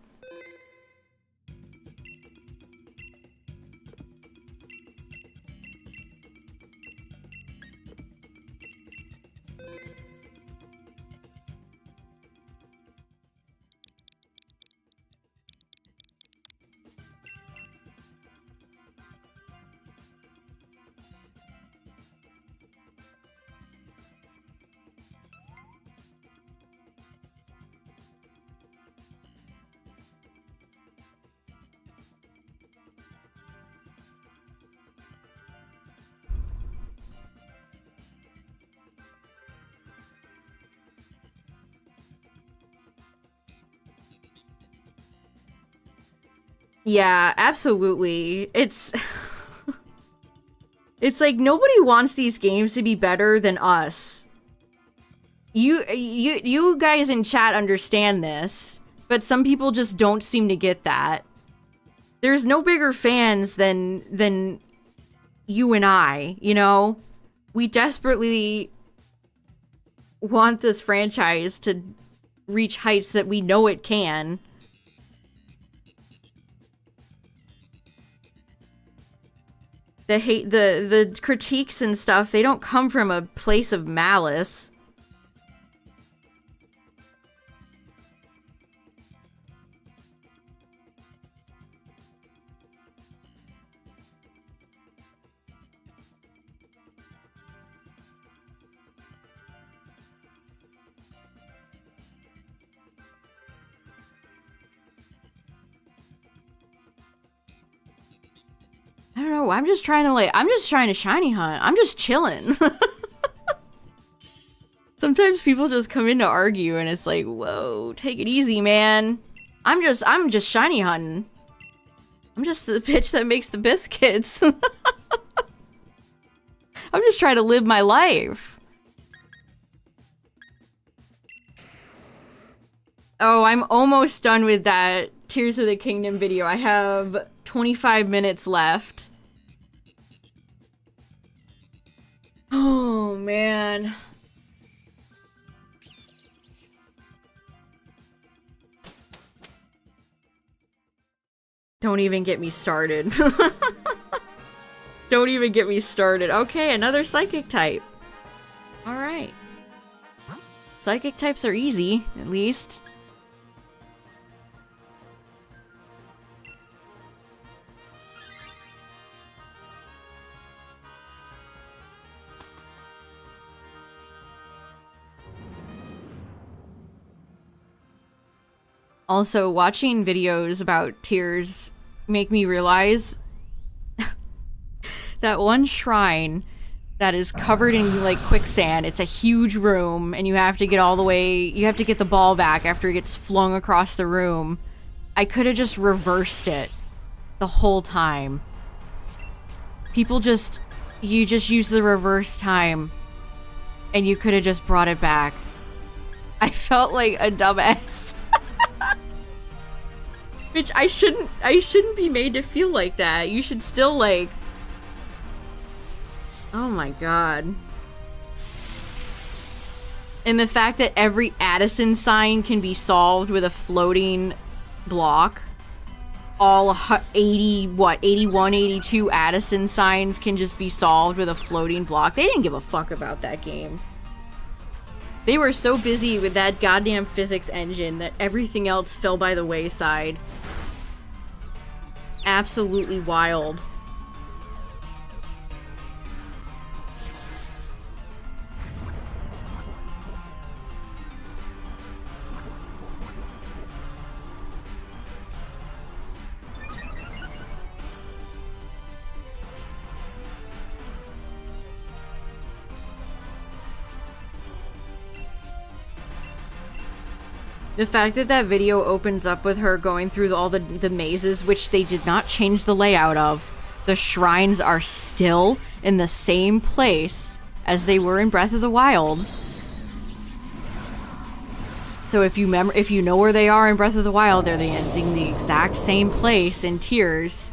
Yeah, absolutely. It's it's like nobody wants these games to be better than us. You guys in chat understand this, but some people just don't seem to get that. There's no bigger fans than you and I, you know? We desperately want this franchise to reach heights that we know it can. The hate, the critiques and stuff, they don't come from a place of malice. I don't know, I'm just trying to shiny hunt. I'm just chilling. Sometimes people just come in to argue and it's like, whoa, take it easy, man. I'm just shiny hunting. I'm just the bitch that makes the biscuits. I'm just trying to live my life. Oh, I'm almost done with that Tears of the Kingdom video. I have 25 minutes left. Oh, man. Don't even get me started. Don't even get me started. Okay, another psychic type. Alright. Psychic types are easy, at least. Also, watching videos about tears make me realize that one shrine that is covered in, like, quicksand, it's a huge room, and you have to get all the way, you have to get the ball back after it gets flung across the room. I could have just reversed it the whole time. People just, you just use the reverse time, and you could have just brought it back. I felt like a dumbass. Bitch, I shouldn't be made to feel like that. You should still, like... Oh my god. And the fact that every Addison sign can be solved with a floating block. All 81, 82 Addison signs can just be solved with a floating block. They didn't give a fuck about that game. They were so busy with that goddamn physics engine that everything else fell by the wayside. Absolutely wild. The fact that that video opens up with her going through all the mazes, which they did not change the layout of. The shrines are still in the same place. as they were in Breath of the Wild. So if you know where they are in Breath of the Wild, they're in the exact same place in Tears.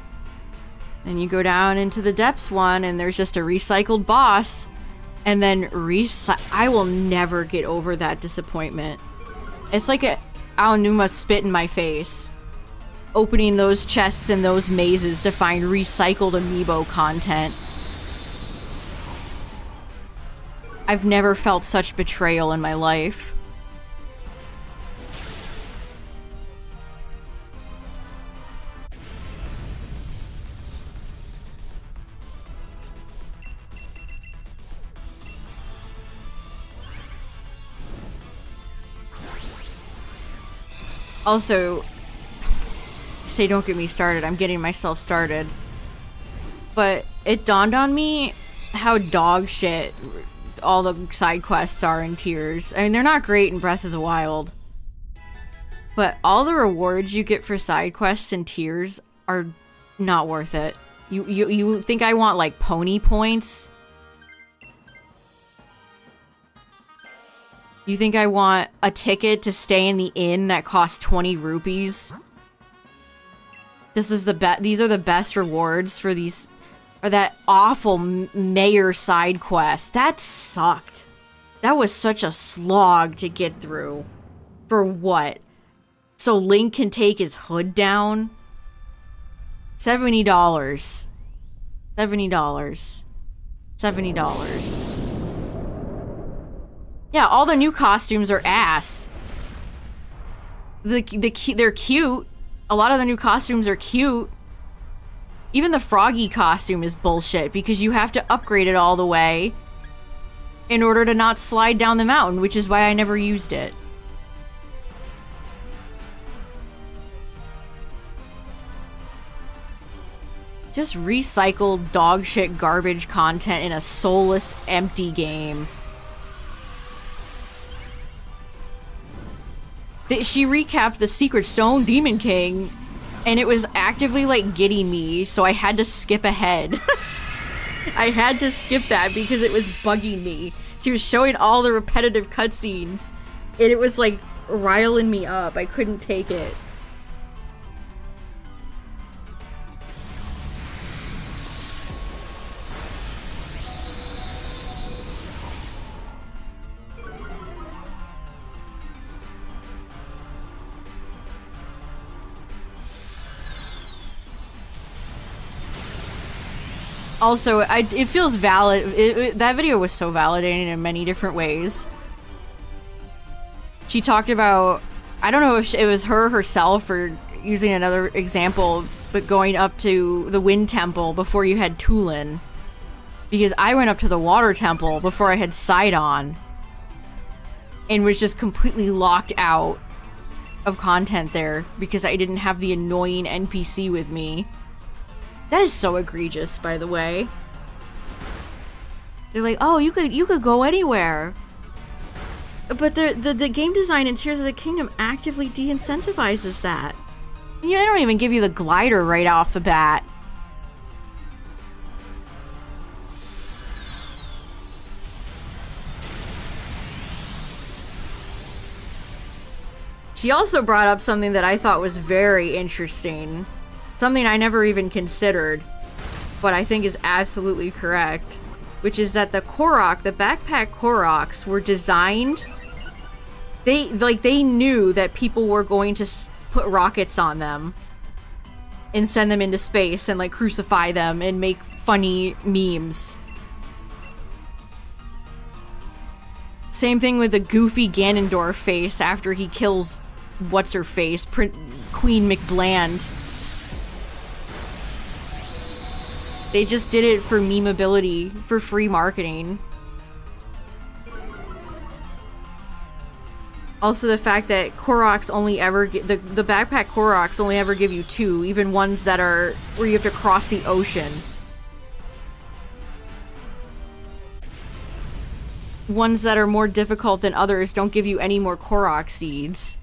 And you go down into the Depths one, and there's just a recycled boss. And then I will never get over that disappointment. It's like a Aonuma spit in my face. Opening those chests and those mazes to find recycled amiibo content. I've never felt such betrayal in my life. Also, say don't get me started, I'm getting myself started. But it dawned on me how dog shit all the side quests are in Tears. I mean, they're not great in Breath of the Wild. But all the rewards you get for side quests in Tears are not worth it. You think I want, like, pony points? You think I want a ticket to stay in the inn that costs 20 rupees? These are the best rewards for these, or that awful mayor side quest. That sucked. That was such a slog to get through. For what? So Link can take his hood down? $70. $70. $70. Yeah, all the new costumes are ass. They're cute. A lot of the new costumes are cute. Even the Froggy costume is bullshit because you have to upgrade it all the way in order to not slide down the mountain, which is why I never used it. Just recycled dogshit garbage content in a soulless, empty game. She recapped the Secret Stone Demon King, and it was actively, like, getting me, so I had to skip ahead. I had to skip that because it was bugging me. She was showing all the repetitive cutscenes, and it was, like, riling me up. I couldn't take it. Also, it feels valid. That video was so validating in many different ways. She talked about, I don't know if it was her herself or using another example, but going up to the Wind Temple before you had Tulin. Because I went up to the Water Temple before I had Sidon. And was just completely locked out of content there because I didn't have the annoying NPC with me. That is so egregious, by the way. They're like, oh, you could go anywhere. But the game design in Tears of the Kingdom actively de-incentivizes that. Yeah, they don't even give you the glider right off the bat. She also brought up something that I thought was very interesting. Something I never even considered, but I think is absolutely correct. Which is that the Korok, the backpack Koroks, were designed... They knew that people were going to put rockets on them. And send them into space and, like, crucify them and make funny memes. Same thing with the goofy Ganondorf face after he kills... What's-her-face? Queen McBland. They just did it for memeability, for free marketing. Also the fact that Koroks only ever the backpack Koroks only ever give you 2, even ones that are where you have to cross the ocean. Ones that are more difficult than others don't give you any more Korok seeds.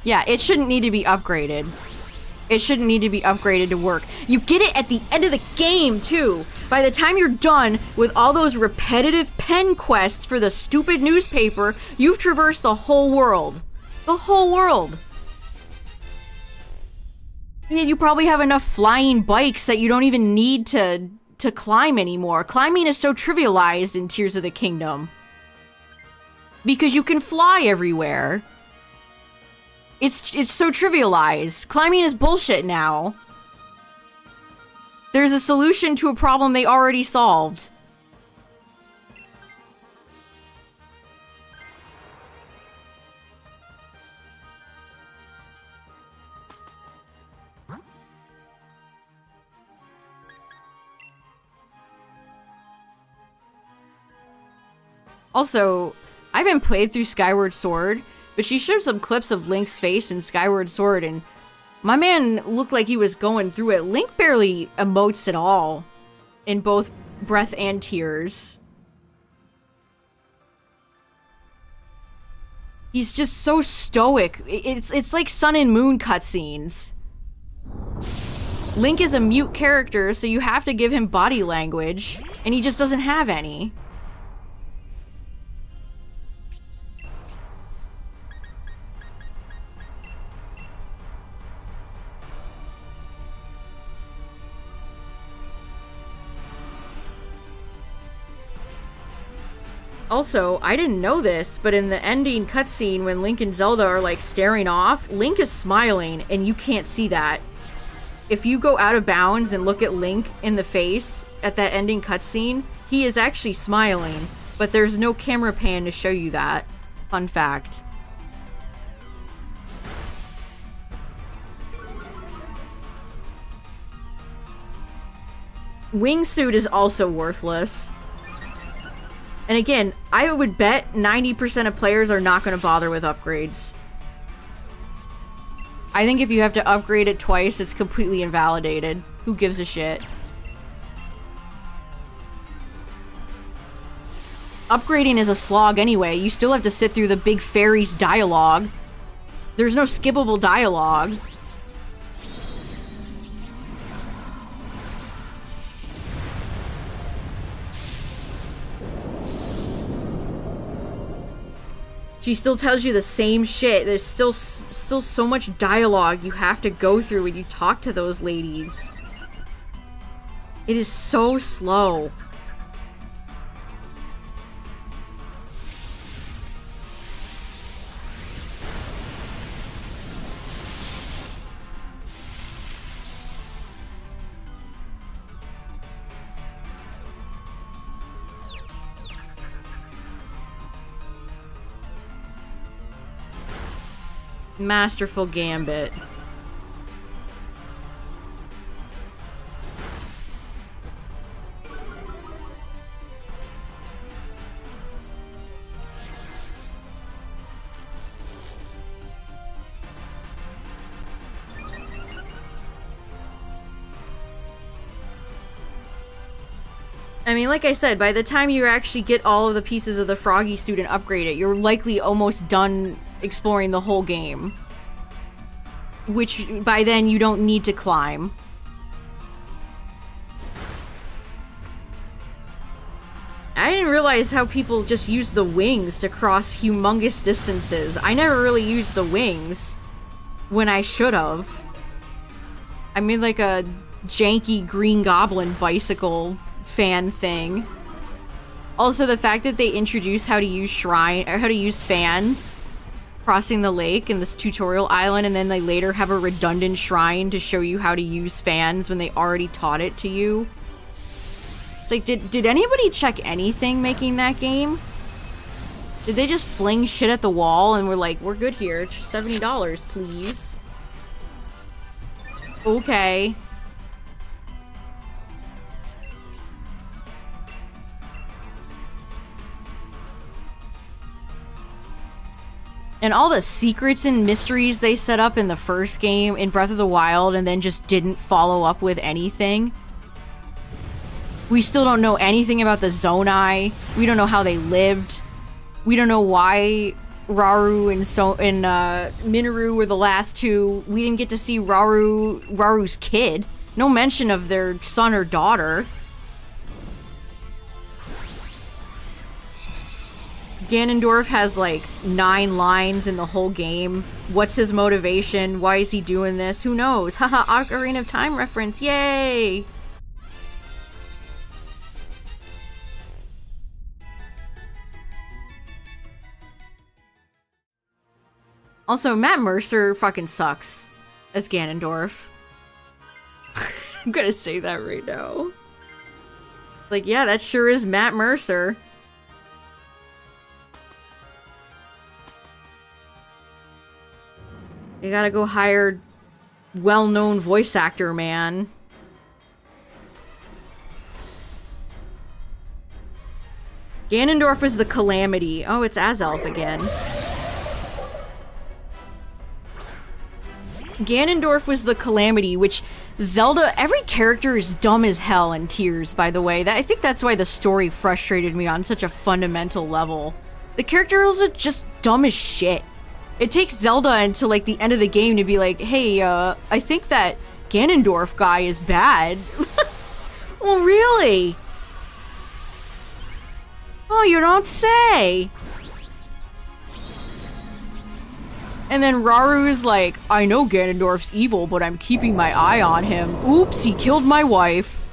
Yeah, it shouldn't need to be upgraded. It shouldn't need to be upgraded to work. You get it at the end of the game, too. By the time you're done with all those repetitive pen quests for the stupid newspaper, you've traversed the whole world. The whole world. And you probably have enough flying bikes that you don't even need to climb anymore. Climbing is so trivialized in Tears of the Kingdom. Because you can fly everywhere. It's so trivialized. Climbing is bullshit now. There's a solution to a problem they already solved. Also, I haven't played through Skyward Sword, but she showed some clips of Link's face in Skyward Sword, and my man looked like he was going through it. Link barely emotes at all in both Breath and Tears. He's just so stoic. It's like Sun and Moon cutscenes. Link is a mute character, so you have to give him body language, and he just doesn't have any. Also, I didn't know this, but in the ending cutscene when Link and Zelda are like staring off, Link is smiling and you can't see that. If you go out of bounds and look at Link in the face at that ending cutscene, he is actually smiling, but there's no camera pan to show you that. Fun fact. Wingsuit is also worthless. And again, I would bet 90% of players are not going to bother with upgrades. I think if you have to upgrade it twice, it's completely invalidated. Who gives a shit? Upgrading is a slog anyway. You still have to sit through the big fairy's dialogue. There's no skippable dialogue. She still tells you the same shit. There's still so much dialogue you have to go through when you talk to those ladies. It is so slow. Masterful gambit. I mean, like I said, by the time you actually get all of the pieces of the Froggy suit and upgrade it, you're likely almost done exploring the whole game. Which, by then, you don't need to climb. I didn't realize how people just use the wings to cross humongous distances. I never really used the wings when I should have. I made like a janky Green Goblin bicycle fan thing. Also, the fact that they introduced how to use shrine or how to use fans crossing the lake in this tutorial island, and then they later have a redundant shrine to show you how to use fans when they already taught it to you. It's like, did anybody check anything making that game? Did they just fling shit at the wall and we're like, we're good here, $70, please? Okay. And all the secrets and mysteries they set up in the first game in Breath of the Wild and then just didn't follow up with anything. We still don't know anything about the Zonai. We don't know how they lived. We don't know why Rauru and Minoru were the last two. We didn't get to see Raru's kid. No mention of their son or daughter. Ganondorf has like 9 lines in the whole game. What's his motivation? Why is he doing this? Who knows? Haha, Ocarina of Time reference. Yay! Also, Matt Mercer fucking sucks as Ganondorf. I'm gonna say that right now. Like, yeah, that sure is Matt Mercer. You gotta go hire well-known voice actor, man. Ganondorf is the Calamity. Oh, it's Azelf again. Ganondorf was the Calamity, which Zelda, every character is dumb as hell in Tears, by the way. I think that's why the story frustrated me on such a fundamental level. The characters are just dumb as shit. It takes Zelda until like the end of the game to be like, hey, I think that Ganondorf guy is bad. Well, really? Oh, you don't say. And then Rauru is like, I know Ganondorf's evil, but I'm keeping my eye on him. Oops, he killed my wife.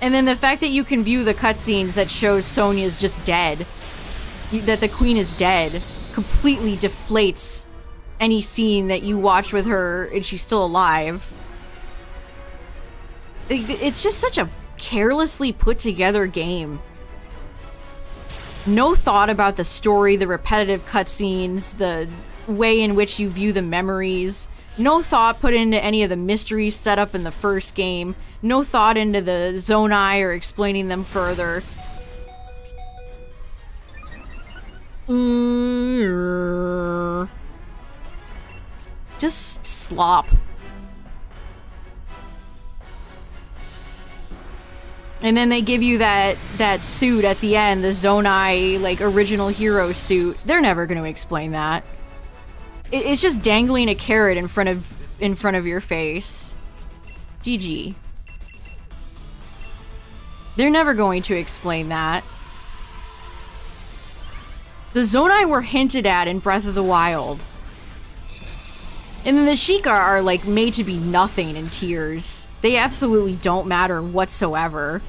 And then the fact that you can view the cutscenes that shows Sonia's just dead, that the queen is dead, completely deflates any scene that you watch with her and she's still alive. It's just such a carelessly put together game. No thought about the story, the repetitive cutscenes, the way in which you view the memories. No thought put into any of the mysteries set up in the first game. No thought into the Zonai or explaining them further. Just slop. And then they give you that suit at the end, the Zonai, like, original hero suit. They're never going to explain that. It's just dangling a carrot in front of your face. GG. They're never going to explain that. The Zonai were hinted at in Breath of the Wild. And then the Sheikah are, like, made to be nothing in Tears. They absolutely don't matter whatsoever.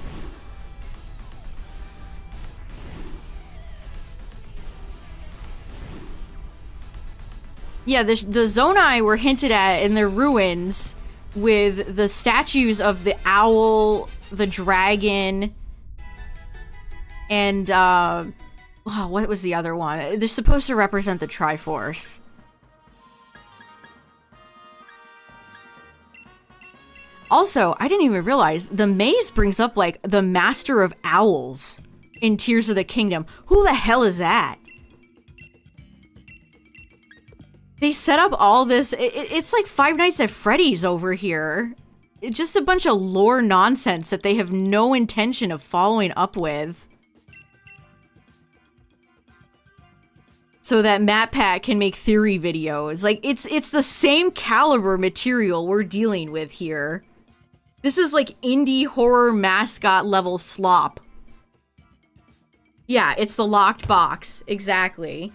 Yeah, the Zonai were hinted at in their ruins with the statues of the owl, the dragon, and, what was the other one? They're supposed to represent the Triforce. Also, I didn't even realize, the maze brings up, like, the Master of Owls in Tears of the Kingdom. Who the hell is that? They set up all this, it's like Five Nights at Freddy's over here. It's just a bunch of lore nonsense that they have no intention of following up with. So that MatPat can make theory videos. Like, it's the same caliber material we're dealing with here. This is like indie horror mascot level slop. Yeah, it's the locked box. Exactly.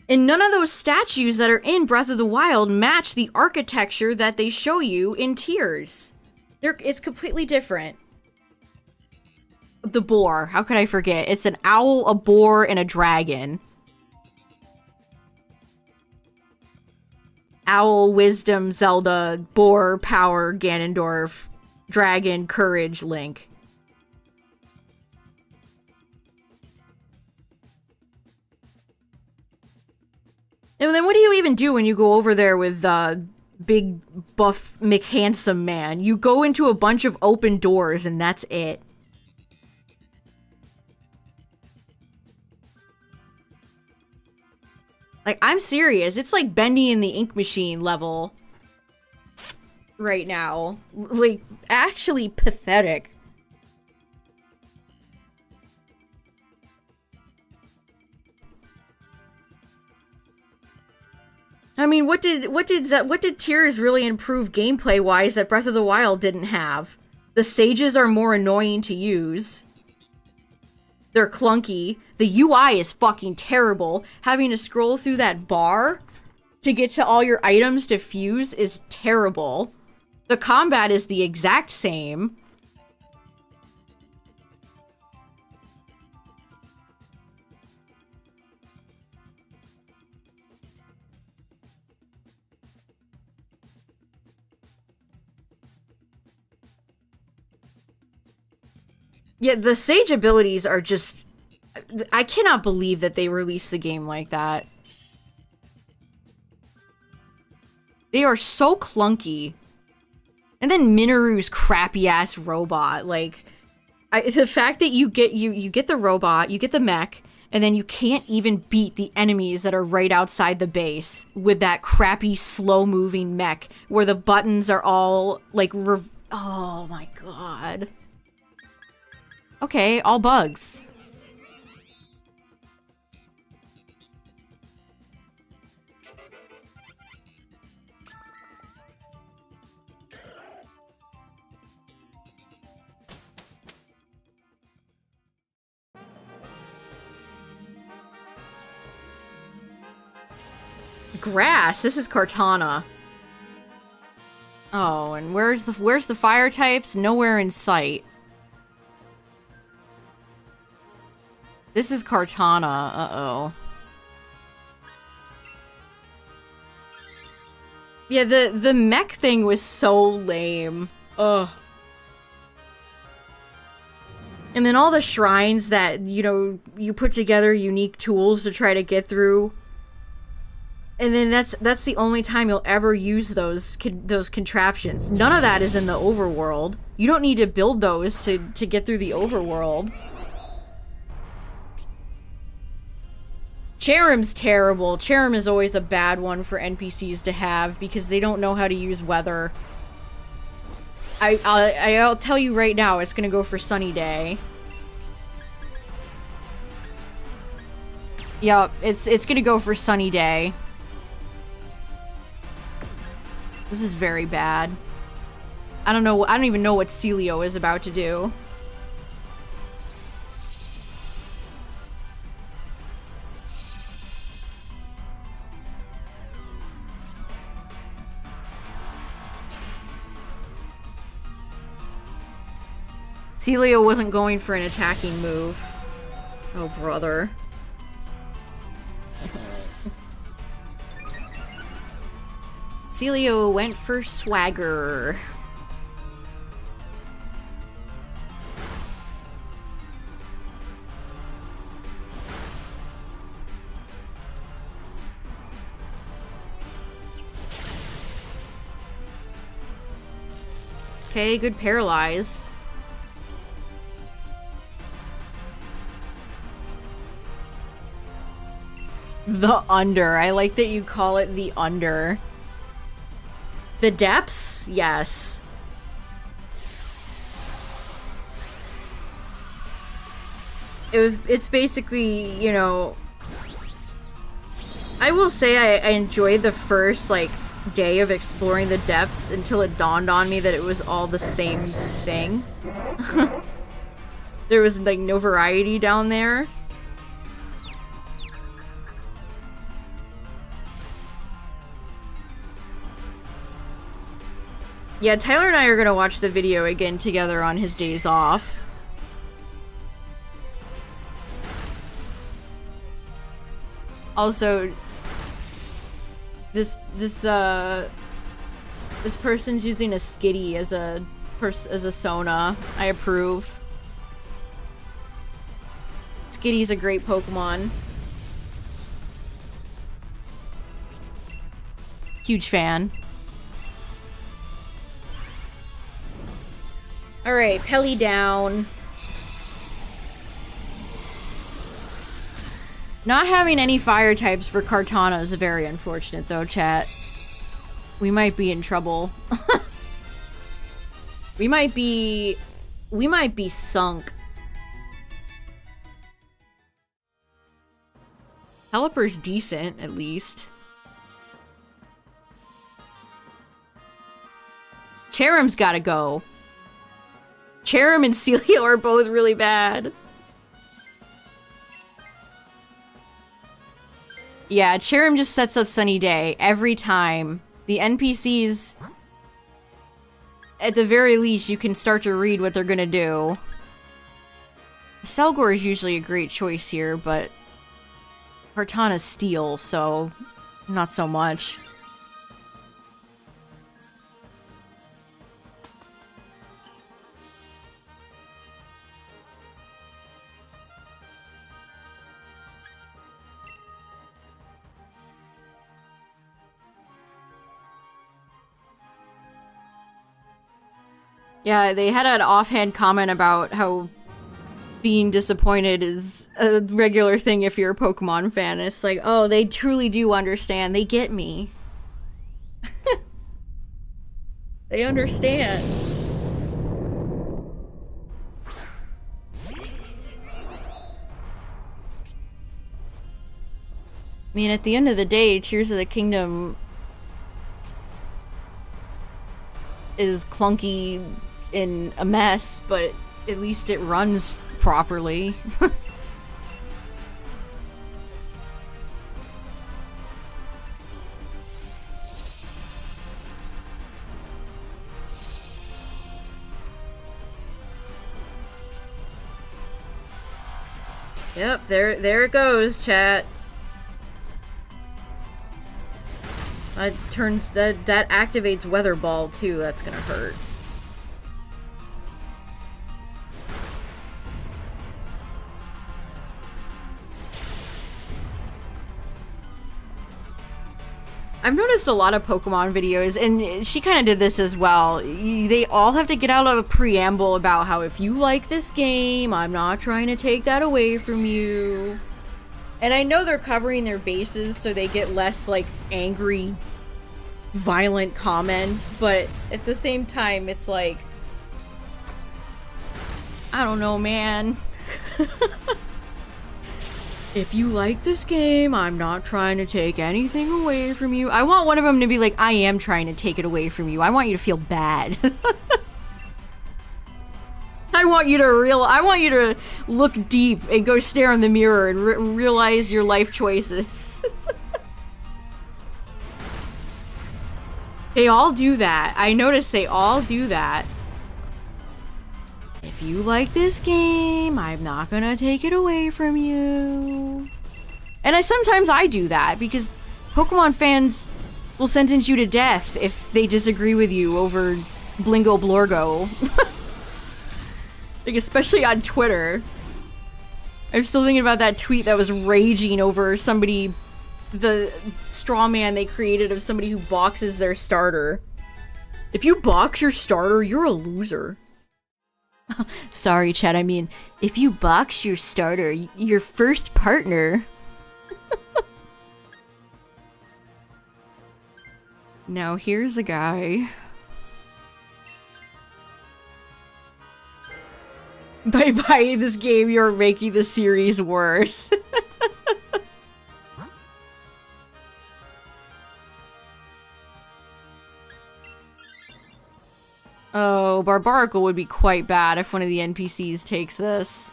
And none of those statues that are in Breath of the Wild match the architecture that they show you in Tears. It's completely different. The boar. How could I forget? It's an owl, a boar, and a dragon. Owl, wisdom, Zelda, boar, power, Ganondorf, dragon, courage, Link. And then what do you even do when you go over there with big buff McHandsome man? You go into a bunch of open doors and that's it. Like, I'm serious. It's like Bendy and the Ink Machine level right now. Like, actually pathetic. I mean, what did Tears really improve gameplay-wise that Breath of the Wild didn't have? The sages are more annoying to use. They're clunky. The UI is fucking terrible. Having to scroll through that bar to get to all your items to fuse is terrible. The combat is the exact same. Yeah, the Sage abilities are just... I cannot believe that they released the game like that. They are so clunky. And then Minoru's crappy-ass robot, like... the fact that you get the robot, you get the mech, and then you can't even beat the enemies that are right outside the base with that crappy, slow-moving mech, where the buttons are all, like, oh my god. Okay, all bugs. Grass. This is Cortana. Oh, and where's the fire types? Nowhere in sight. This is Cortana. Uh-oh. Yeah, the mech thing was so lame. Ugh. And then all the shrines that, you know, you put together unique tools to try to get through. And then that's the only time you'll ever use those contraptions. None of that is in the overworld. You don't need to build those to get through the overworld. Cherrim's terrible. Cherrim is always a bad one for NPCs to have because they don't know how to use weather. I'll tell you right now, it's gonna go for Sunny Day. Yup, it's gonna go for Sunny Day. This is very bad. I don't even know what Celio is about to do. Celio wasn't going for an attacking move. Oh, brother. Celio went for swagger. Okay, good paralyze. The under. I like that you call it the under. The depths? Yes. It's basically, you know, I will say I enjoyed the first, like, day of exploring the depths until it dawned on me that it was all the same thing. There was, like, no variety down there. Yeah, Tyler and I are gonna watch the video again together on his days off. Also, this person's using a Skitty as a Sona. I approve. Skitty's a great Pokemon. Huge fan. Alright, Pelly down. Not having any fire types for Kartana is very unfortunate, though, chat. We might be in trouble. We might be sunk. Pelipper's decent, at least. Cherrim's gotta go. Cherrim and Celio are both really bad. Yeah, Cherrim just sets up Sunny Day every time. The NPCs, at the very least, you can start to read what they're gonna do. Selgor is usually a great choice here, but Kartana's steel, so not so much. Yeah, they had an offhand comment about how being disappointed is a regular thing if you're a Pokemon fan. It's like, oh, they truly do understand. They get me. They understand. I mean, at the end of the day, Tears of the Kingdom is clunky and a mess, but at least it runs properly. Yep, there it goes, chat. That activates Weather Ball too. That's gonna hurt. I've noticed a lot of Pokemon videos, and she kind of did this as well. They all have to get out of a preamble about how if you like this game, I'm not trying to take that away from you. And I know they're covering their bases so they get less, like, angry, violent comments, but at the same time, it's like, I don't know, man. If you like this game, I'm not trying to take anything away from you. I want one of them to be like, I am trying to take it away from you. I want you to feel bad. I want you to look deep and go stare in the mirror and realize your life choices. They all do that. I noticed they all do that. If you like this game, I'm not gonna take it away from you. And sometimes I do that because Pokemon fans will sentence you to death if they disagree with you over Blingo Blorgo. Like, especially on Twitter. I'm still thinking about that tweet that was raging over somebody, the straw man they created of somebody who boxes their starter. If you box your starter, you're a loser. Sorry, chat, I mean, if you box your starter, your first partner. Now here's a guy. By buying this game, you're making the series worse. Oh, Barbarical would be quite bad if one of the NPCs takes this.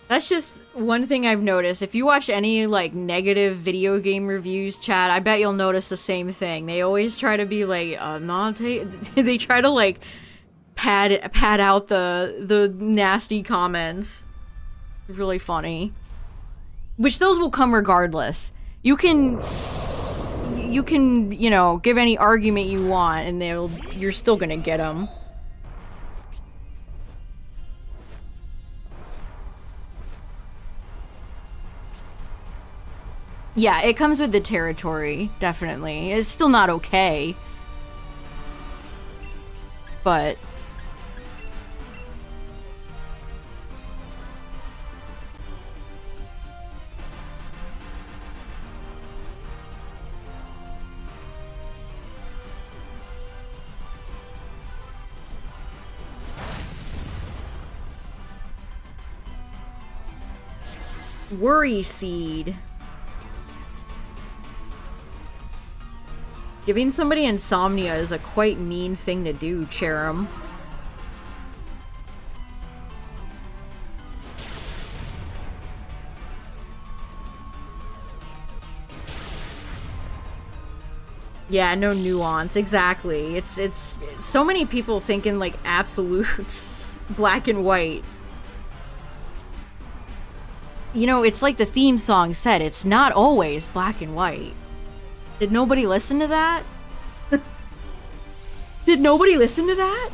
That's just one thing I've noticed. If you watch any, like, negative video game reviews, chat, I bet you'll notice the same thing. They always try to be like, they try to, like, pad out the nasty comments. Really funny. Which those will come regardless. You can, you know, give any argument you want and you're still gonna get them. Yeah, it comes with the territory, definitely. It's still not okay. But... Worry seed. Giving somebody insomnia is a quite mean thing to do, Cherim. Yeah, no nuance, exactly. It's so many people thinking like absolutes, black and white. You know, it's like the theme song said, it's not always black and white. Did nobody listen to that? Did nobody listen to that?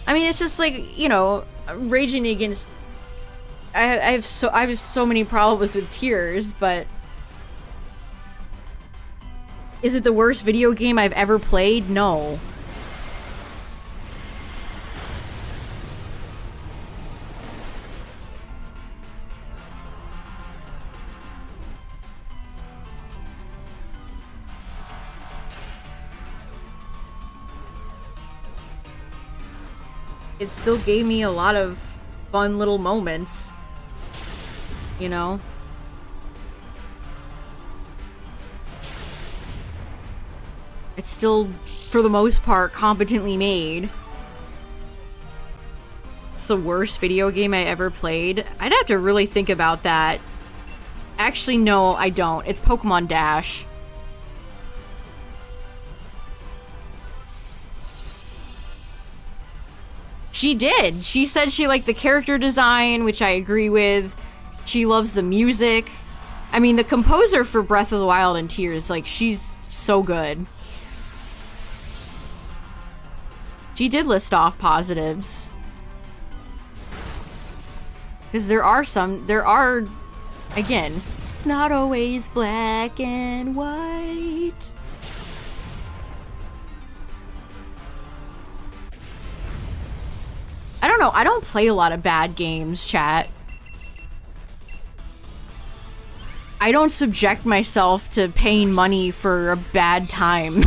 I mean, it's just like, you know, raging against... I have so many problems with tears, but... Is it the worst video game I've ever played? No. It still gave me a lot of fun little moments, you know? It's still, for the most part, competently made. It's the worst video game I ever played. I'd have to really think about that. Actually, no, I don't. It's Pokemon Dash. She did. She said she liked the character design, which I agree with. She loves the music. I mean, the composer for Breath of the Wild and Tears, like, she's so good. She did list off positives. Because there are, again, it's not always black and white. I don't know, I don't play a lot of bad games, chat. I don't subject myself to paying money for a bad time.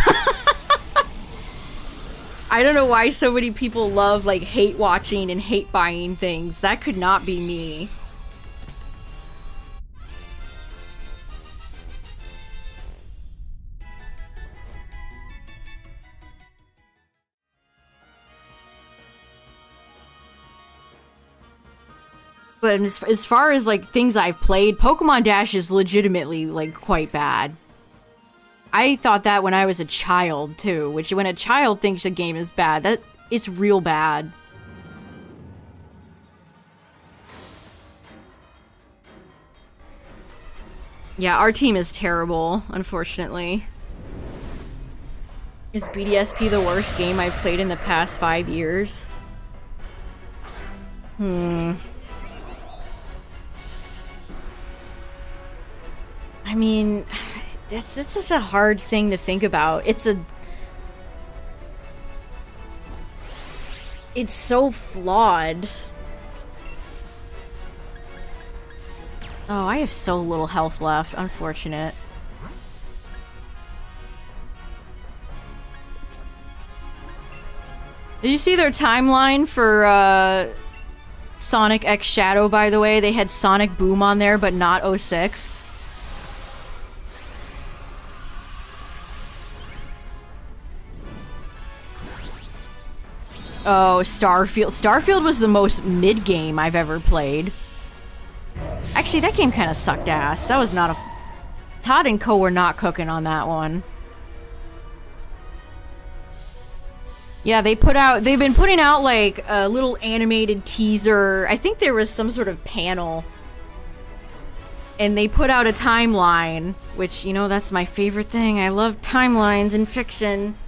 I don't know why so many people love, like, hate watching and hate buying things. That could not be me. But as far as, like, things I've played, Pokemon Dash is legitimately, like, quite bad. I thought that when I was a child, too. Which, when a child thinks a game is bad, it's real bad. Yeah, our team is terrible, unfortunately. Is BDSP the worst game I've played in the past 5 years? I mean, that's such a hard thing to think about. It's so flawed. Oh, I have so little health left. Unfortunate. Did you see their timeline for Sonic X Shadow, by the way? They had Sonic Boom on there, but not 06. Oh, Starfield. Starfield was the most mid-game I've ever played. Actually, that game kind of sucked ass. That was not a... Todd and Co. were not cooking on that one. Yeah, they've been putting out, like, a little animated teaser. I think there was some sort of panel. And they put out a timeline, which, you know, that's my favorite thing. I love timelines in fiction.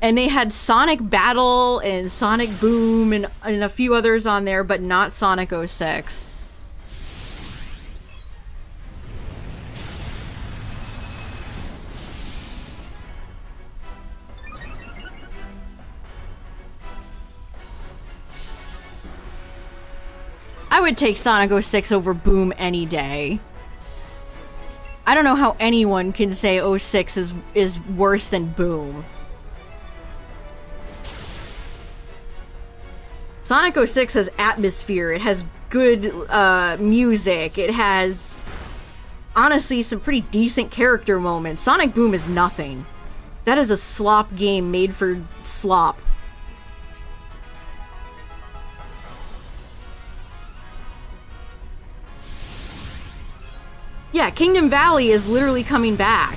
And they had Sonic Battle and Sonic Boom and a few others on there, but not Sonic 06. I would take Sonic 06 over Boom any day. I don't know how anyone can say 06 is worse than Boom. Sonic 06 has atmosphere, it has good music, it has honestly some pretty decent character moments. Sonic Boom is nothing. That is a slop game made for slop. Yeah, Kingdom Valley is literally coming back.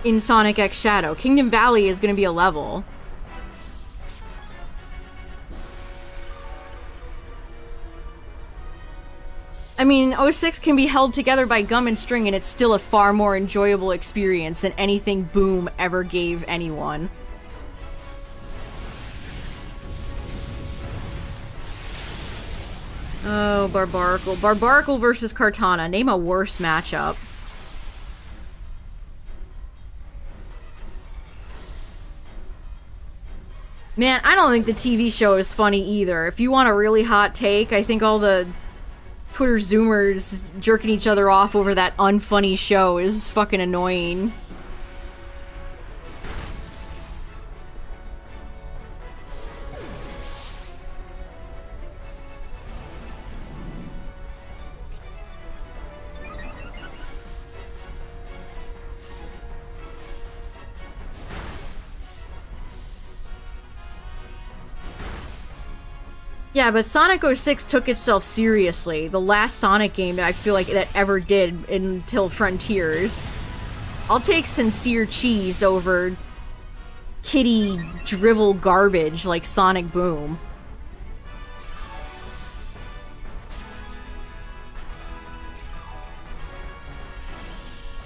In Sonic X Shadow. Kingdom Valley is going to be a level. I mean, 06 can be held together by gum and string, and it's still a far more enjoyable experience than anything Boom ever gave anyone. Oh, Barbaracle. Barbaracle versus Kartana. Name a worse matchup. Man, I don't think the TV show is funny either. If you want a really hot take, I think all the Twitter Zoomers jerking each other off over that unfunny show is fucking annoying. Yeah, but Sonic 06 took itself seriously. The last Sonic game I feel like that ever did until Frontiers. I'll take sincere cheese over kitty drivel garbage like Sonic Boom.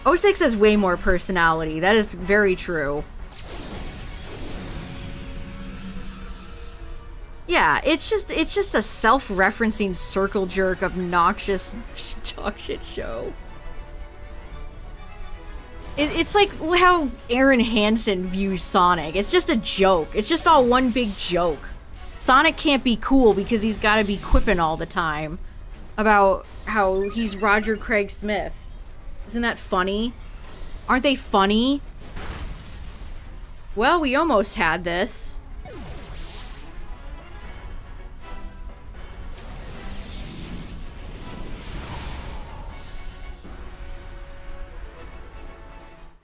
'06 has way more personality. That is very true. Yeah, it's just a self-referencing circle jerk, obnoxious talk shit show. It's like how Aaron Hansen views Sonic. It's just a joke. It's just all one big joke. Sonic can't be cool because he's gotta be quipping all the time about how he's Roger Craig Smith. Isn't that funny? Aren't they funny? Well, we almost had this.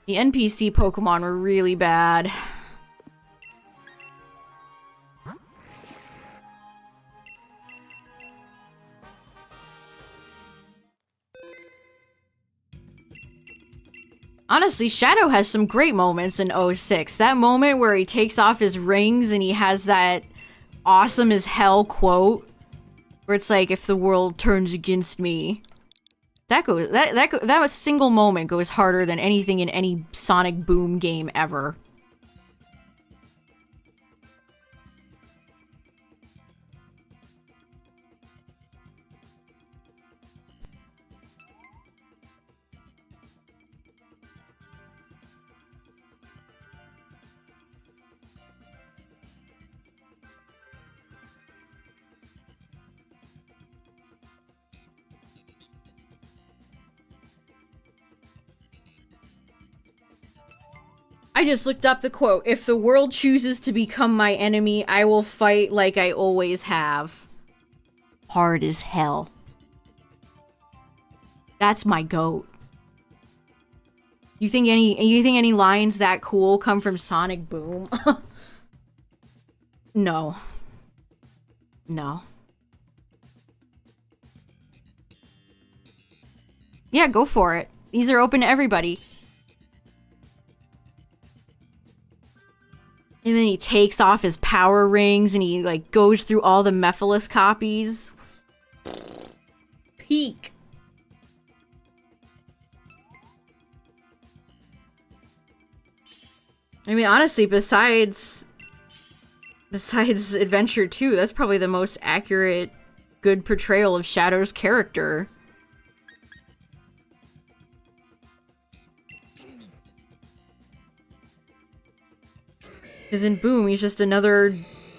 The NPC Pokemon were really bad. Honestly, Shadow has some great moments in 06. That moment where he takes off his rings and he has that awesome as hell quote where it's like, if the world turns against me. That single moment goes harder than anything in any Sonic Boom game ever. I just looked up the quote. If the world chooses to become my enemy, I will fight like I always have. Hard as hell. That's my goat. You think any lines that cool come from Sonic Boom? No. No. Yeah, go for it. These are open to everybody. And then he takes off his power rings and he like goes through all the Mephiles copies. Peak. I mean, honestly, besides Adventure 2, that's probably the most accurate, good portrayal of Shadow's character. Because in Boom, he's just another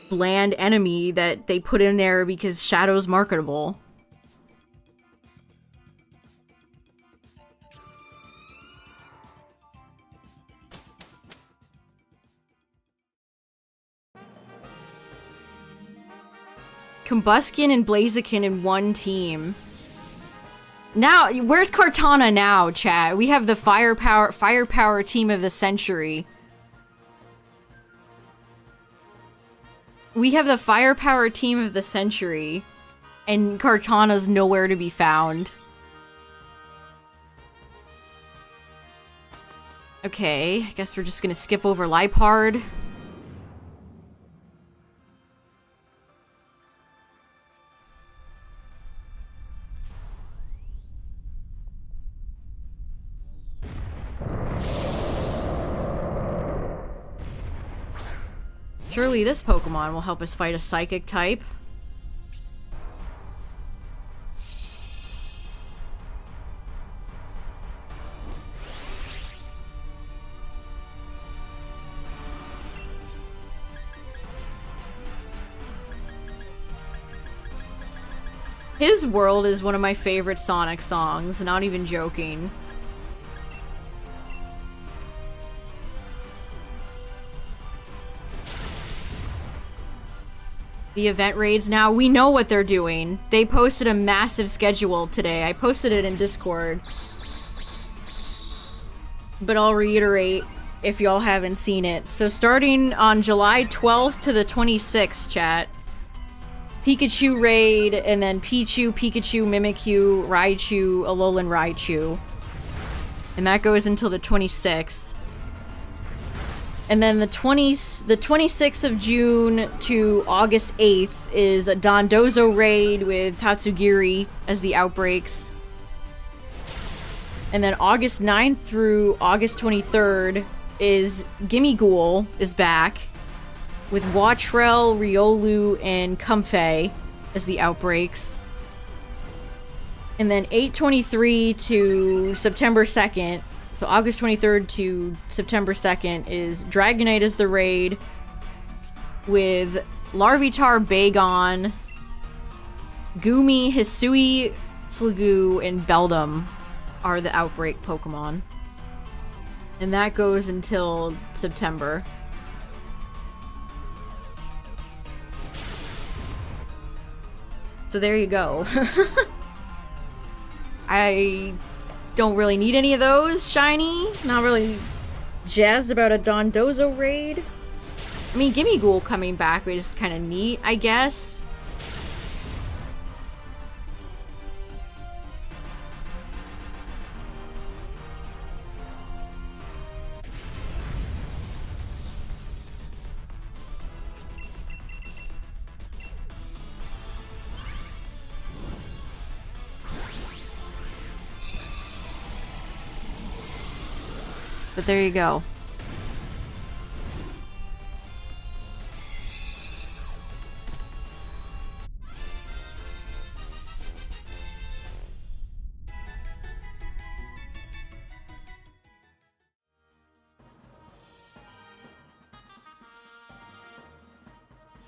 bland enemy that they put in there because Shadow's marketable. Combuskin and Blaziken in one team. Now, where's Kartana now, chat? We have the firepower team of the century. We have the firepower team of the century, and Kartana's nowhere to be found. Okay, I guess we're just gonna skip over Lipard. Surely this Pokemon will help us fight a psychic type. His World is one of my favorite Sonic songs, not even joking. The event raids now, we know what they're doing. They posted a massive schedule today. I posted it in Discord. But I'll reiterate if y'all haven't seen it. So starting on July 12th to the 26th, chat. Pikachu raid, and then Pichu, Pikachu, Mimikyu, Raichu, Alolan Raichu. And that goes until the 26th. And then the 26th of June to August 8th is a Dondozo raid with Tatsugiri as the outbreaks. And then August 9th through August 23rd is Gimmighoul is back with Watrel, Riolu, and Comfey as the outbreaks. And then 8/23 to September 2nd. So August 23rd to September 2nd is Dragonite as the raid with Larvitar, Bagon, Goomy, Hisui, Sliggoo, and Beldum are the outbreak Pokemon. And that goes until September. So there you go. I don't really need any of those, shiny. Not really jazzed about a Dondozo raid. I mean, Gimmighoul coming back is kind of neat, I guess. But there you go.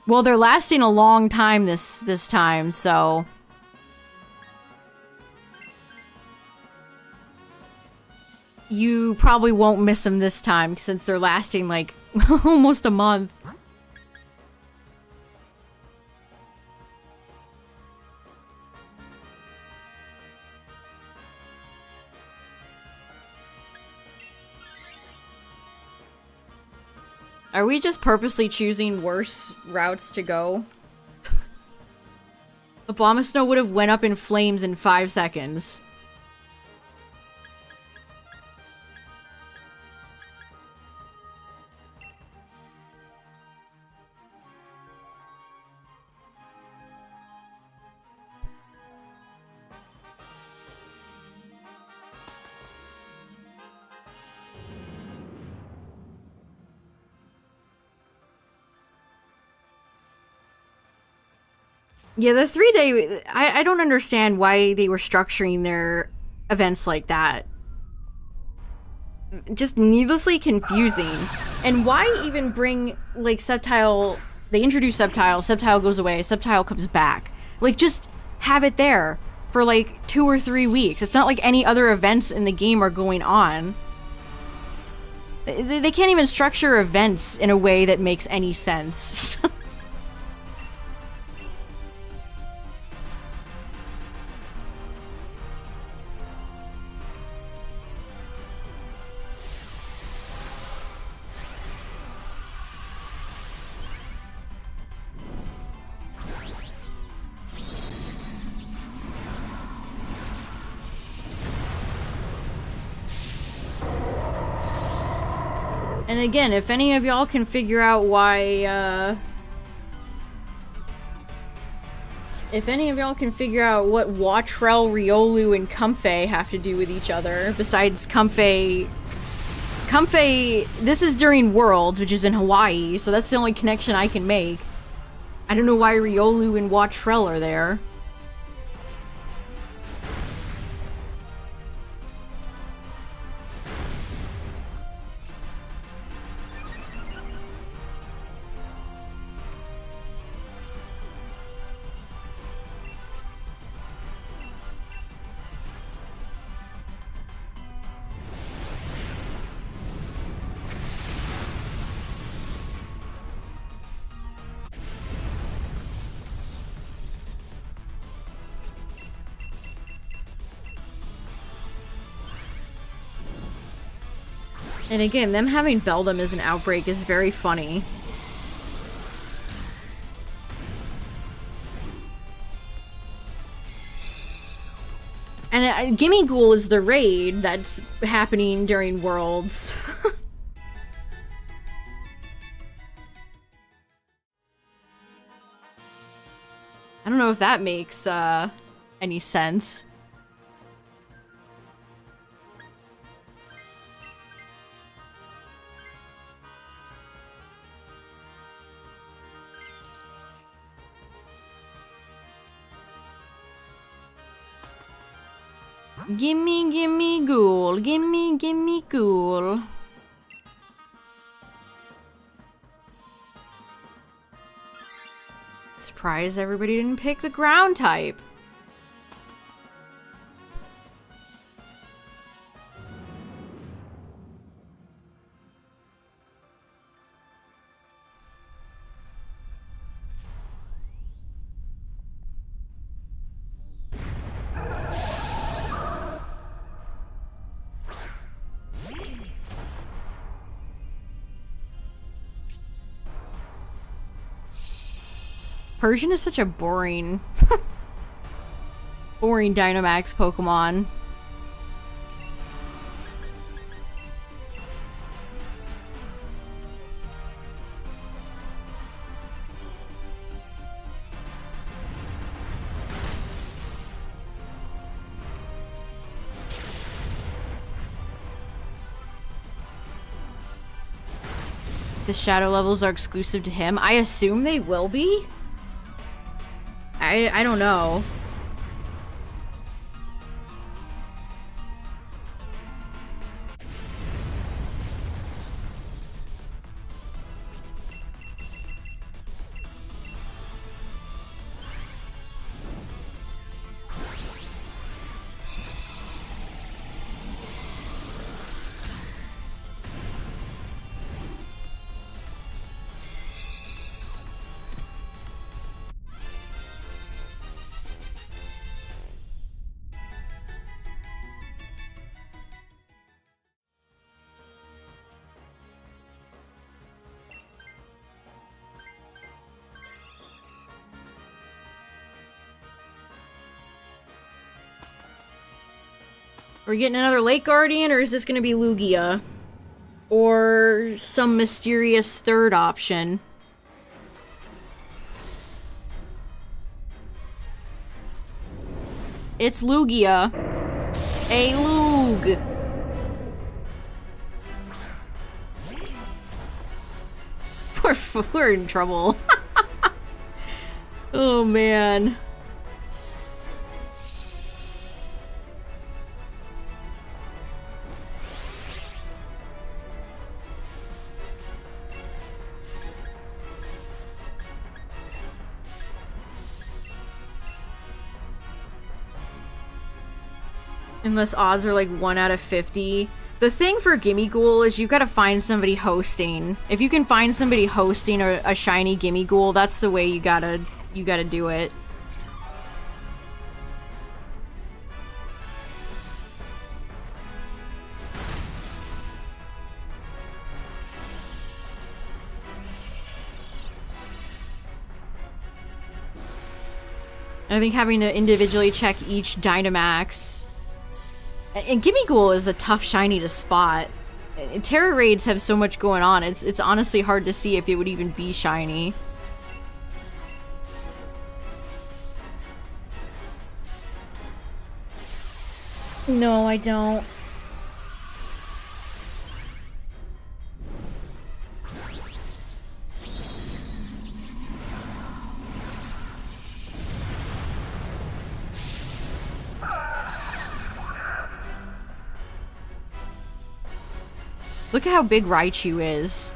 Well, they're lasting a long time this time, so you probably won't miss them this time since they're lasting like almost a month. Are we just purposely choosing worse routes to go? Abomasnow would have went up in flames in 5 seconds. Yeah, the 3-day... I don't understand why they were structuring their events like that. Just needlessly confusing. And why even bring, like, Sceptile they introduce Subtile, Subtile goes away, Subtile comes back. Like, just have it there for like 2 or 3 weeks. It's not like any other events in the game are going on. They can't even structure events in a way that makes any sense. And again, if any of y'all can figure out why, if any of y'all can figure out what Watrel, Riolu, and Comfey have to do with each other, besides Comfey... Comfey, this is during Worlds, which is in Hawaii, so that's the only connection I can make. I don't know why Riolu and Watrel are there. And again, them having Beldum as an outbreak is very funny. And Gimme Ghoul is the raid that's happening during Worlds. I don't know if that makes any sense. Gimme ghoul, gimme ghoul. Surprised everybody didn't pick the ground type. Persian is such a boring, boring Dynamax Pokemon. The shadow levels are exclusive to him. I assume they will be. I don't know. Are we getting another Lake Guardian, or is this gonna be Lugia? Or some mysterious third option? It's Lugia. A Lug. We're in trouble. Oh man. Unless odds are like 1 out of 50. The thing for Gimme Ghoul is you gotta find somebody hosting. If you can find somebody hosting a shiny Gimme Ghoul, that's the way you gotta do it. I think having to individually check each Dynamax. And Gimme Ghoul is a tough shiny to spot. Terra raids have so much going on, it's honestly hard to see if it would even be shiny. No, I don't. Look at how big Raichu is.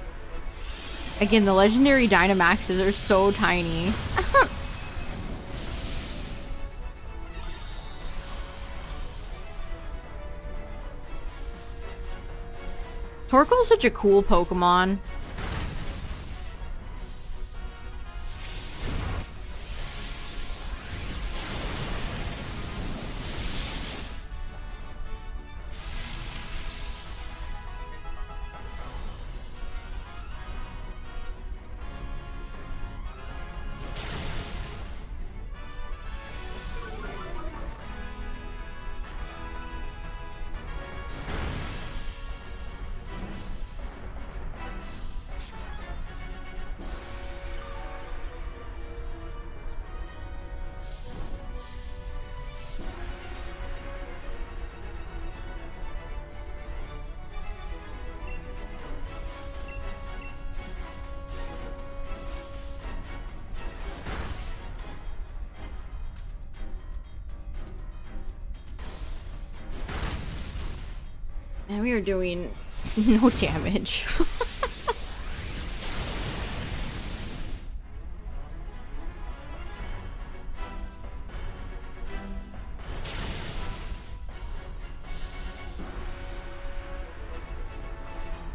Again, the legendary Dynamaxes are so tiny. Torkoal's such a cool Pokemon. And we are doing no damage.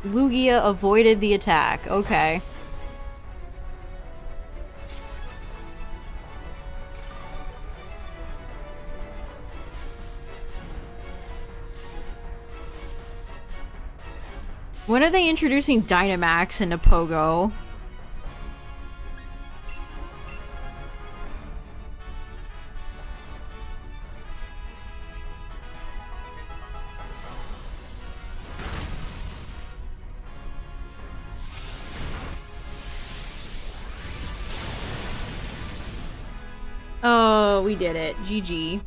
Lugia avoided the attack. Okay. When are they introducing Dynamax into Pogo? Oh, we did it. GG.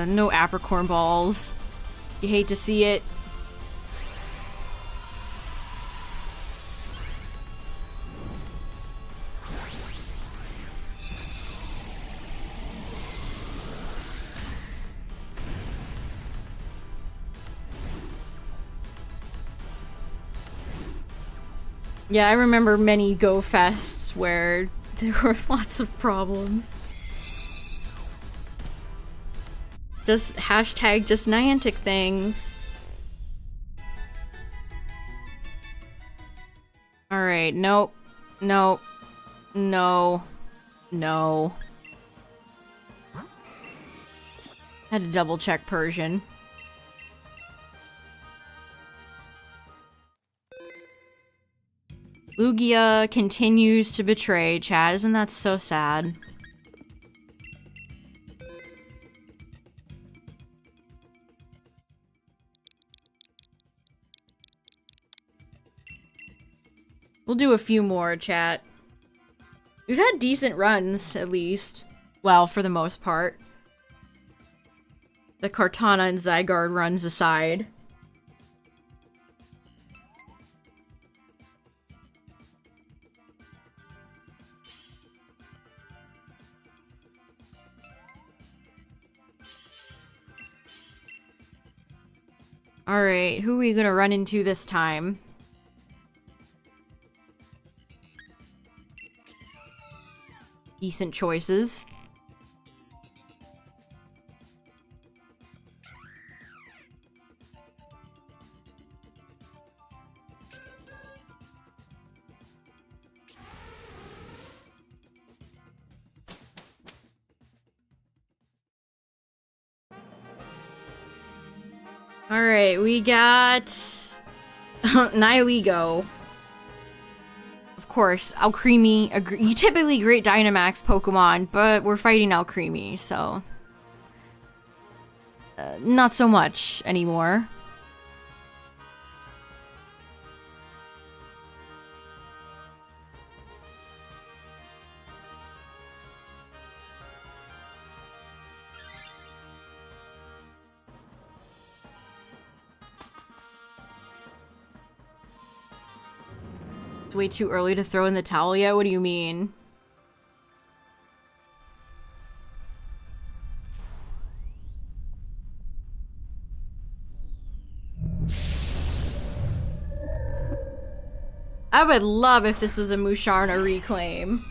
No apricorn balls. You hate to see it. Yeah, I remember many Go Fests where there were lots of problems. Just hashtag just Niantic things. Alright, nope. Nope. No. No. Had to double check Persian. Lugia continues to betray, Chad. Isn't that so sad? We'll do a few more, chat. We've had decent runs, at least. Well, for the most part. The Kartana and Zygarde runs aside. Alright, who are we gonna run into this time? Decent choices. Alright, we got Nihilego. Of course, Alcremie, you typically great Dynamax Pokemon, but we're fighting Alcremie, so... not so much anymore. It's way too early to throw in the towel yet? What do you mean? I would love if this was a Musharna reclaim.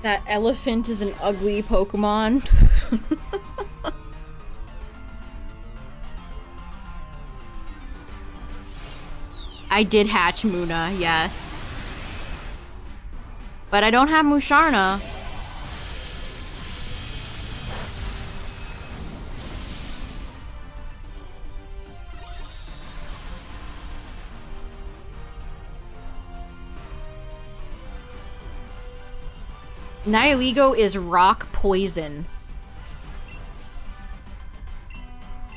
That elephant is an ugly Pokemon. I did hatch Muna, yes. But I don't have Musharna. Nihilego is rock poison.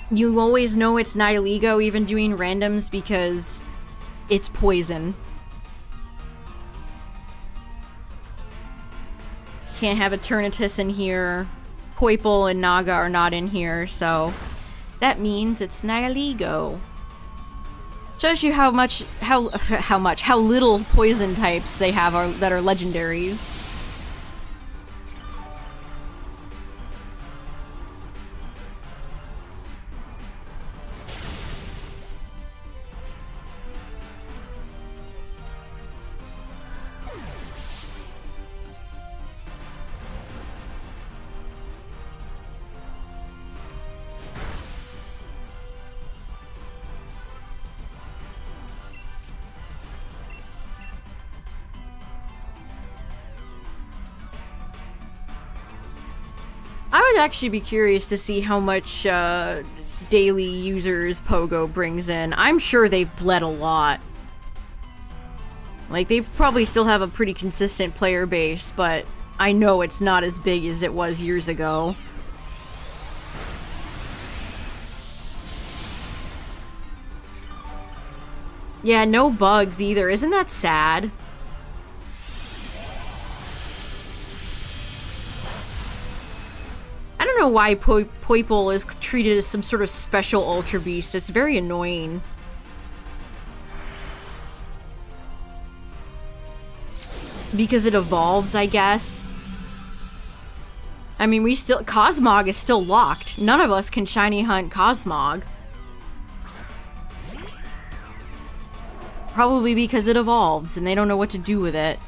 You always know it's Nihilego even doing randoms because it's poison. Can't have Eternatus in here. Poipole and Naga are not in here, so that means it's Nihilego. Shows you how little poison types they have that are legendaries. I would actually be curious to see how much daily users Pogo brings in. I'm sure they've bled a lot. Like, they probably still have a pretty consistent player base, but I know it's not as big as it was years ago. Yeah, no bugs either. Isn't that sad? I don't know why Poipole is treated as some sort of special Ultra Beast. It's very annoying. Because it evolves, I guess. I mean, Cosmog is still locked. None of us can shiny hunt Cosmog. Probably because it evolves and they don't know what to do with it.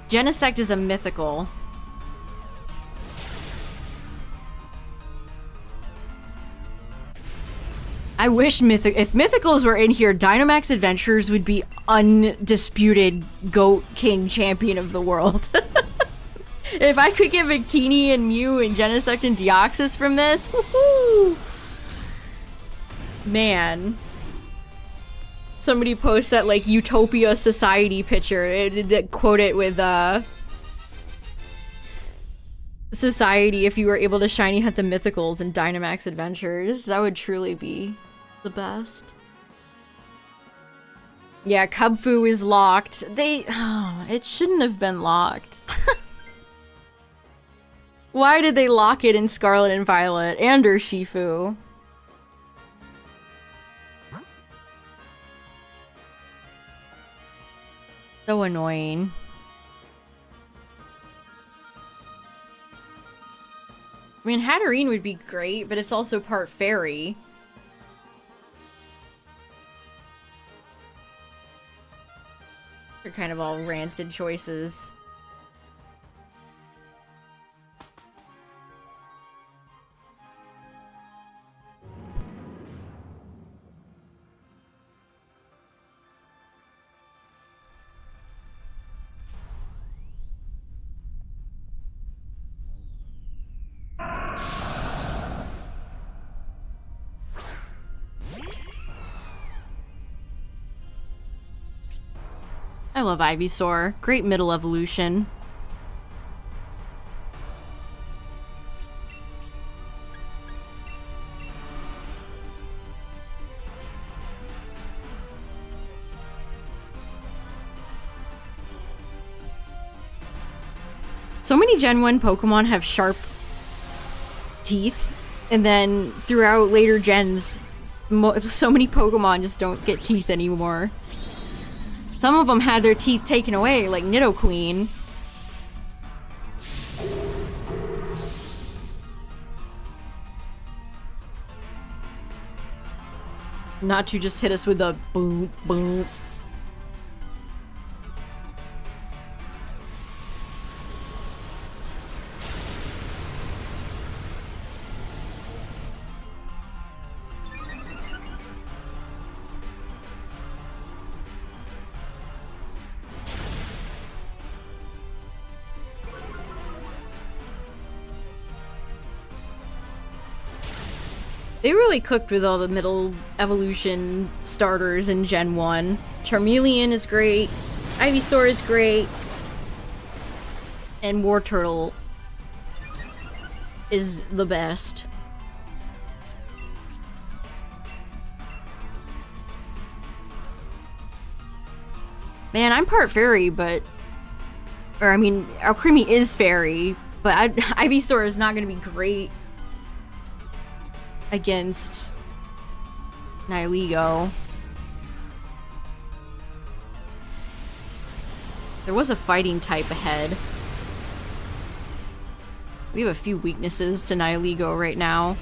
Genesect is a mythical. I wish if Mythicals were in here, Dynamax Adventures would be undisputed GOAT King Champion of the world. If I could get Victini and Mew and Genesect and Deoxys from this, woohoo! Man. Somebody post that, like, Utopia Society picture. Quote it with, Society, if you were able to shiny hunt the Mythicals in Dynamax Adventures. That would truly be the best. Yeah, Cubfu is locked. It shouldn't have been locked. Why did they lock it in Scarlet and Violet and Urshifu? So annoying. I mean, Hatterene would be great, but it's also part fairy. They're kind of all rancid choices. I love Ivysaur. Great middle evolution. So many Gen 1 Pokemon have sharp teeth, and then throughout later gens, so many Pokemon just don't get teeth anymore. Some of them had their teeth taken away, like Nidoqueen. Not to just hit us with a boom, boom. They really cooked with all the middle evolution starters in Gen 1. Charmeleon is great. Ivysaur is great. And Wartortle is the best. Man, I'm part fairy, but... Or, I mean, Alcremie is fairy, but Ivysaur is not going to be great against Nihilego. There was a fighting type ahead. We have a few weaknesses to Nihilego right now.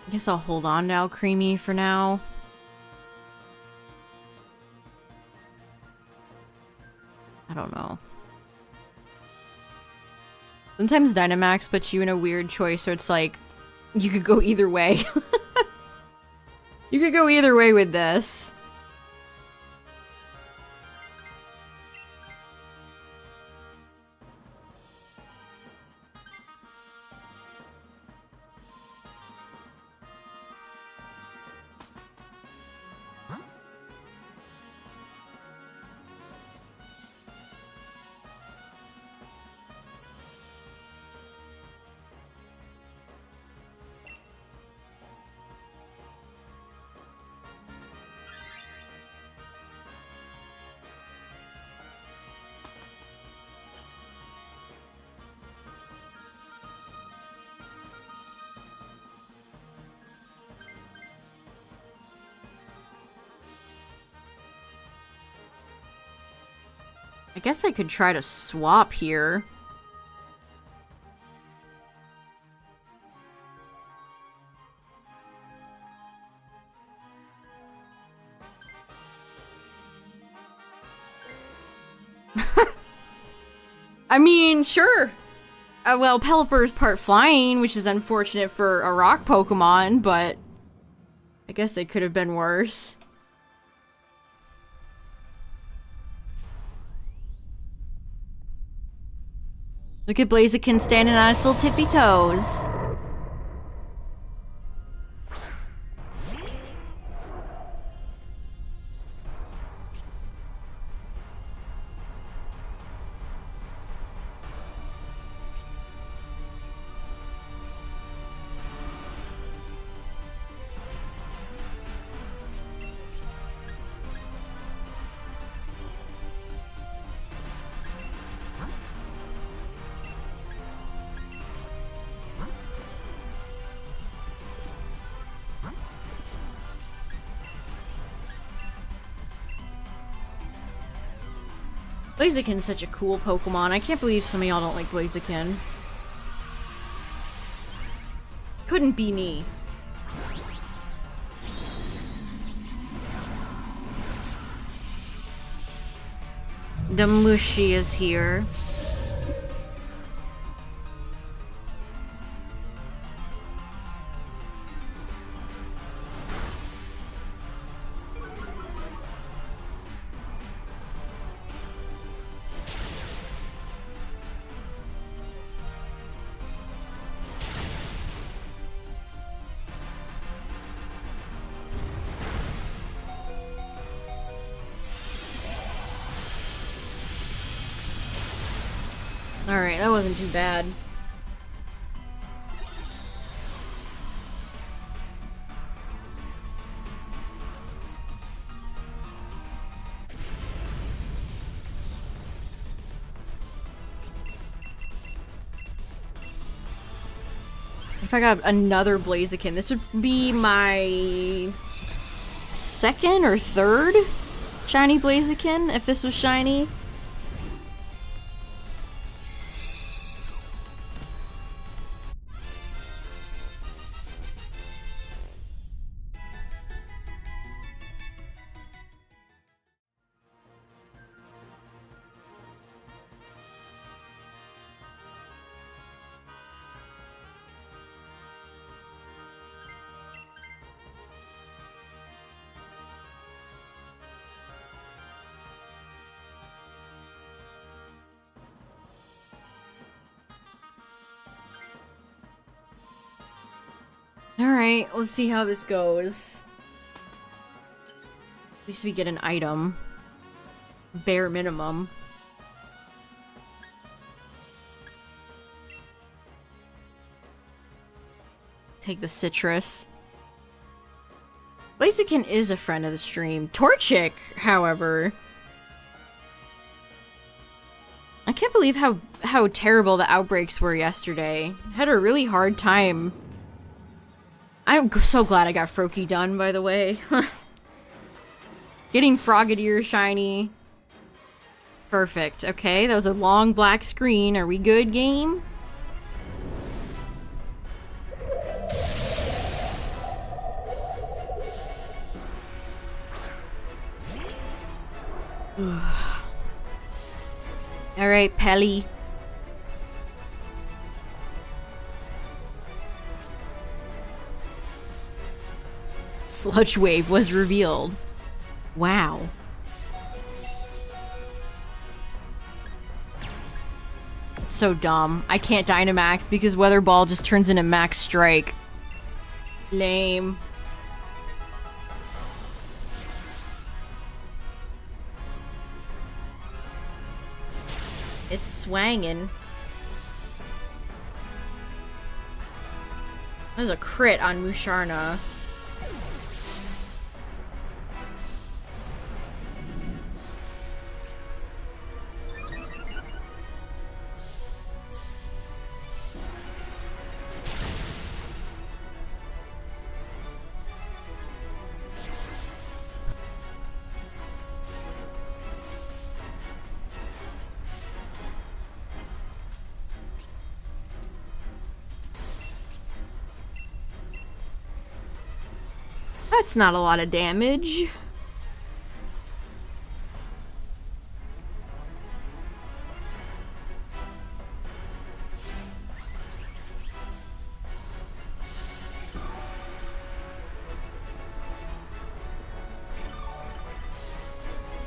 I guess I'll hold on to Alcremie for now. I don't know. Sometimes Dynamax puts you in a weird choice where it's like, you could go either way. You could go either way with this. I guess I could try to swap here. I mean, sure. Well, Pelipper's part flying, which is unfortunate for a rock Pokemon, but I guess it could have been worse. Look at Blaziken standing on its little tippy toes. Blaziken's such a cool Pokemon. I can't believe some of y'all don't like Blaziken. Couldn't be me. The Mushy is here. Alright, that wasn't too bad. If I got another Blaziken, this would be my second or third shiny Blaziken, if this was shiny. Alright, let's see how this goes. At least we get an item. Bare minimum. Take the citrus. Blaziken is a friend of the stream. Torchic, however. I can't believe how terrible the outbreaks were yesterday. Had a really hard time. I'm so glad I got Froakie done, by the way. Getting Frogadier shiny. Perfect. Okay, that was a long black screen. Are we good, game? Alright, Pelly. Sludge Wave was revealed. Wow. It's so dumb. I can't Dynamax because Weather Ball just turns into Max Strike. Lame. It's swangin'. There's a crit on Musharna. That's not a lot of damage.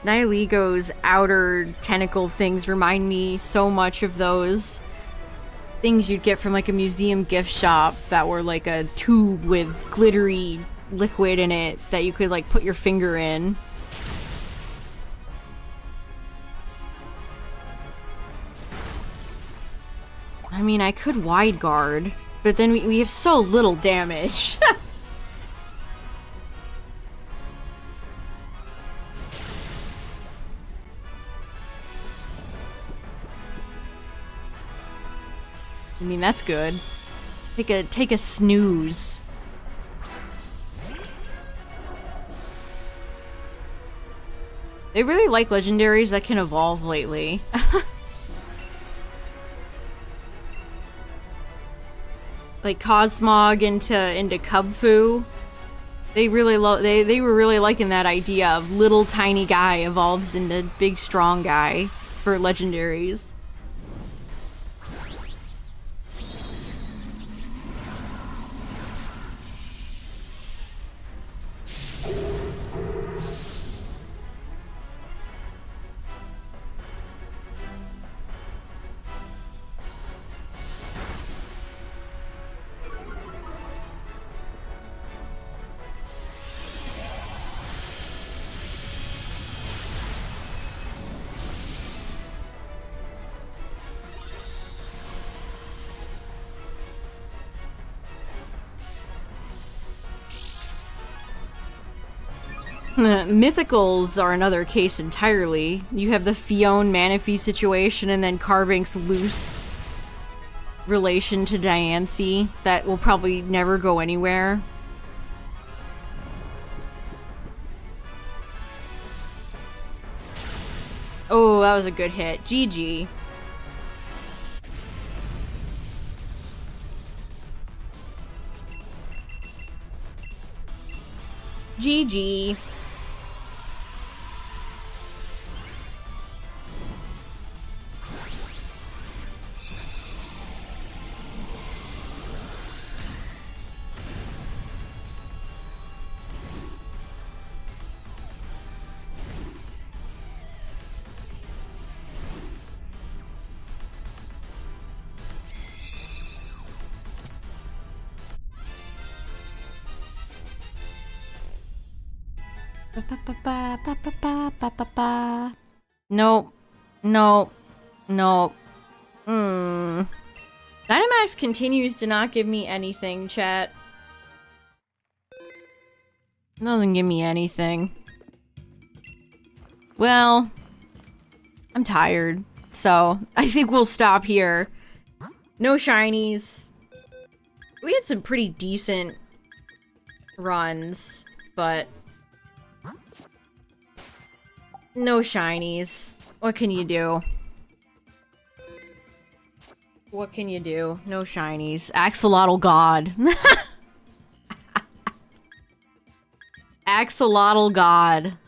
Nihiligo's outer tentacle things remind me so much of those things you'd get from like a museum gift shop that were like a tube with glittery liquid in it that you could like put your finger in. I mean, I could wide guard, but then we have so little damage. I mean, that's good. Take a snooze. They really like legendaries that can evolve lately. Like Cosmog into Cubfu. They really they were really liking that idea of little tiny guy evolves into big strong guy for legendaries. Mythicals are another case entirely. You have the Fionn Manaphy situation and then Carbink's loose relation to Diancie that will probably never go anywhere. Oh, that was a good hit. GG. GG. Nope. Nope. Nope. Dynamax continues to not give me anything, chat. Doesn't give me anything. Well, I'm tired, so I think we'll stop here. No shinies. We had some pretty decent runs, but no shinies. What can you do? What can you do? No shinies. Axolotl God. Axolotl God.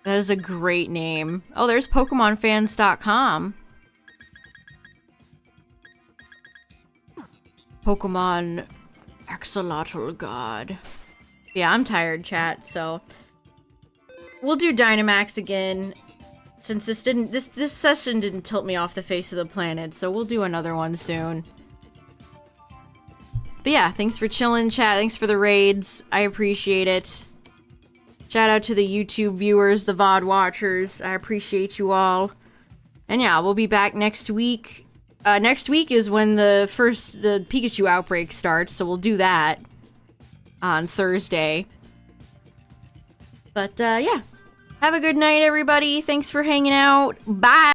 That is a great name. Oh, there's PokemonFans.com. Pokemon Axolotl God. Yeah, I'm tired, chat, so we'll do Dynamax again. Since this session didn't tilt me off the face of the planet, so we'll do another one soon. But yeah, thanks for chilling, chat. Thanks for the raids. I appreciate it. Shout out to the YouTube viewers, the VOD watchers. I appreciate you all. And yeah, we'll be back next week. Next week is when the Pikachu outbreak starts, so we'll do that on Thursday. But yeah, have a good night, everybody. Thanks for hanging out. Bye!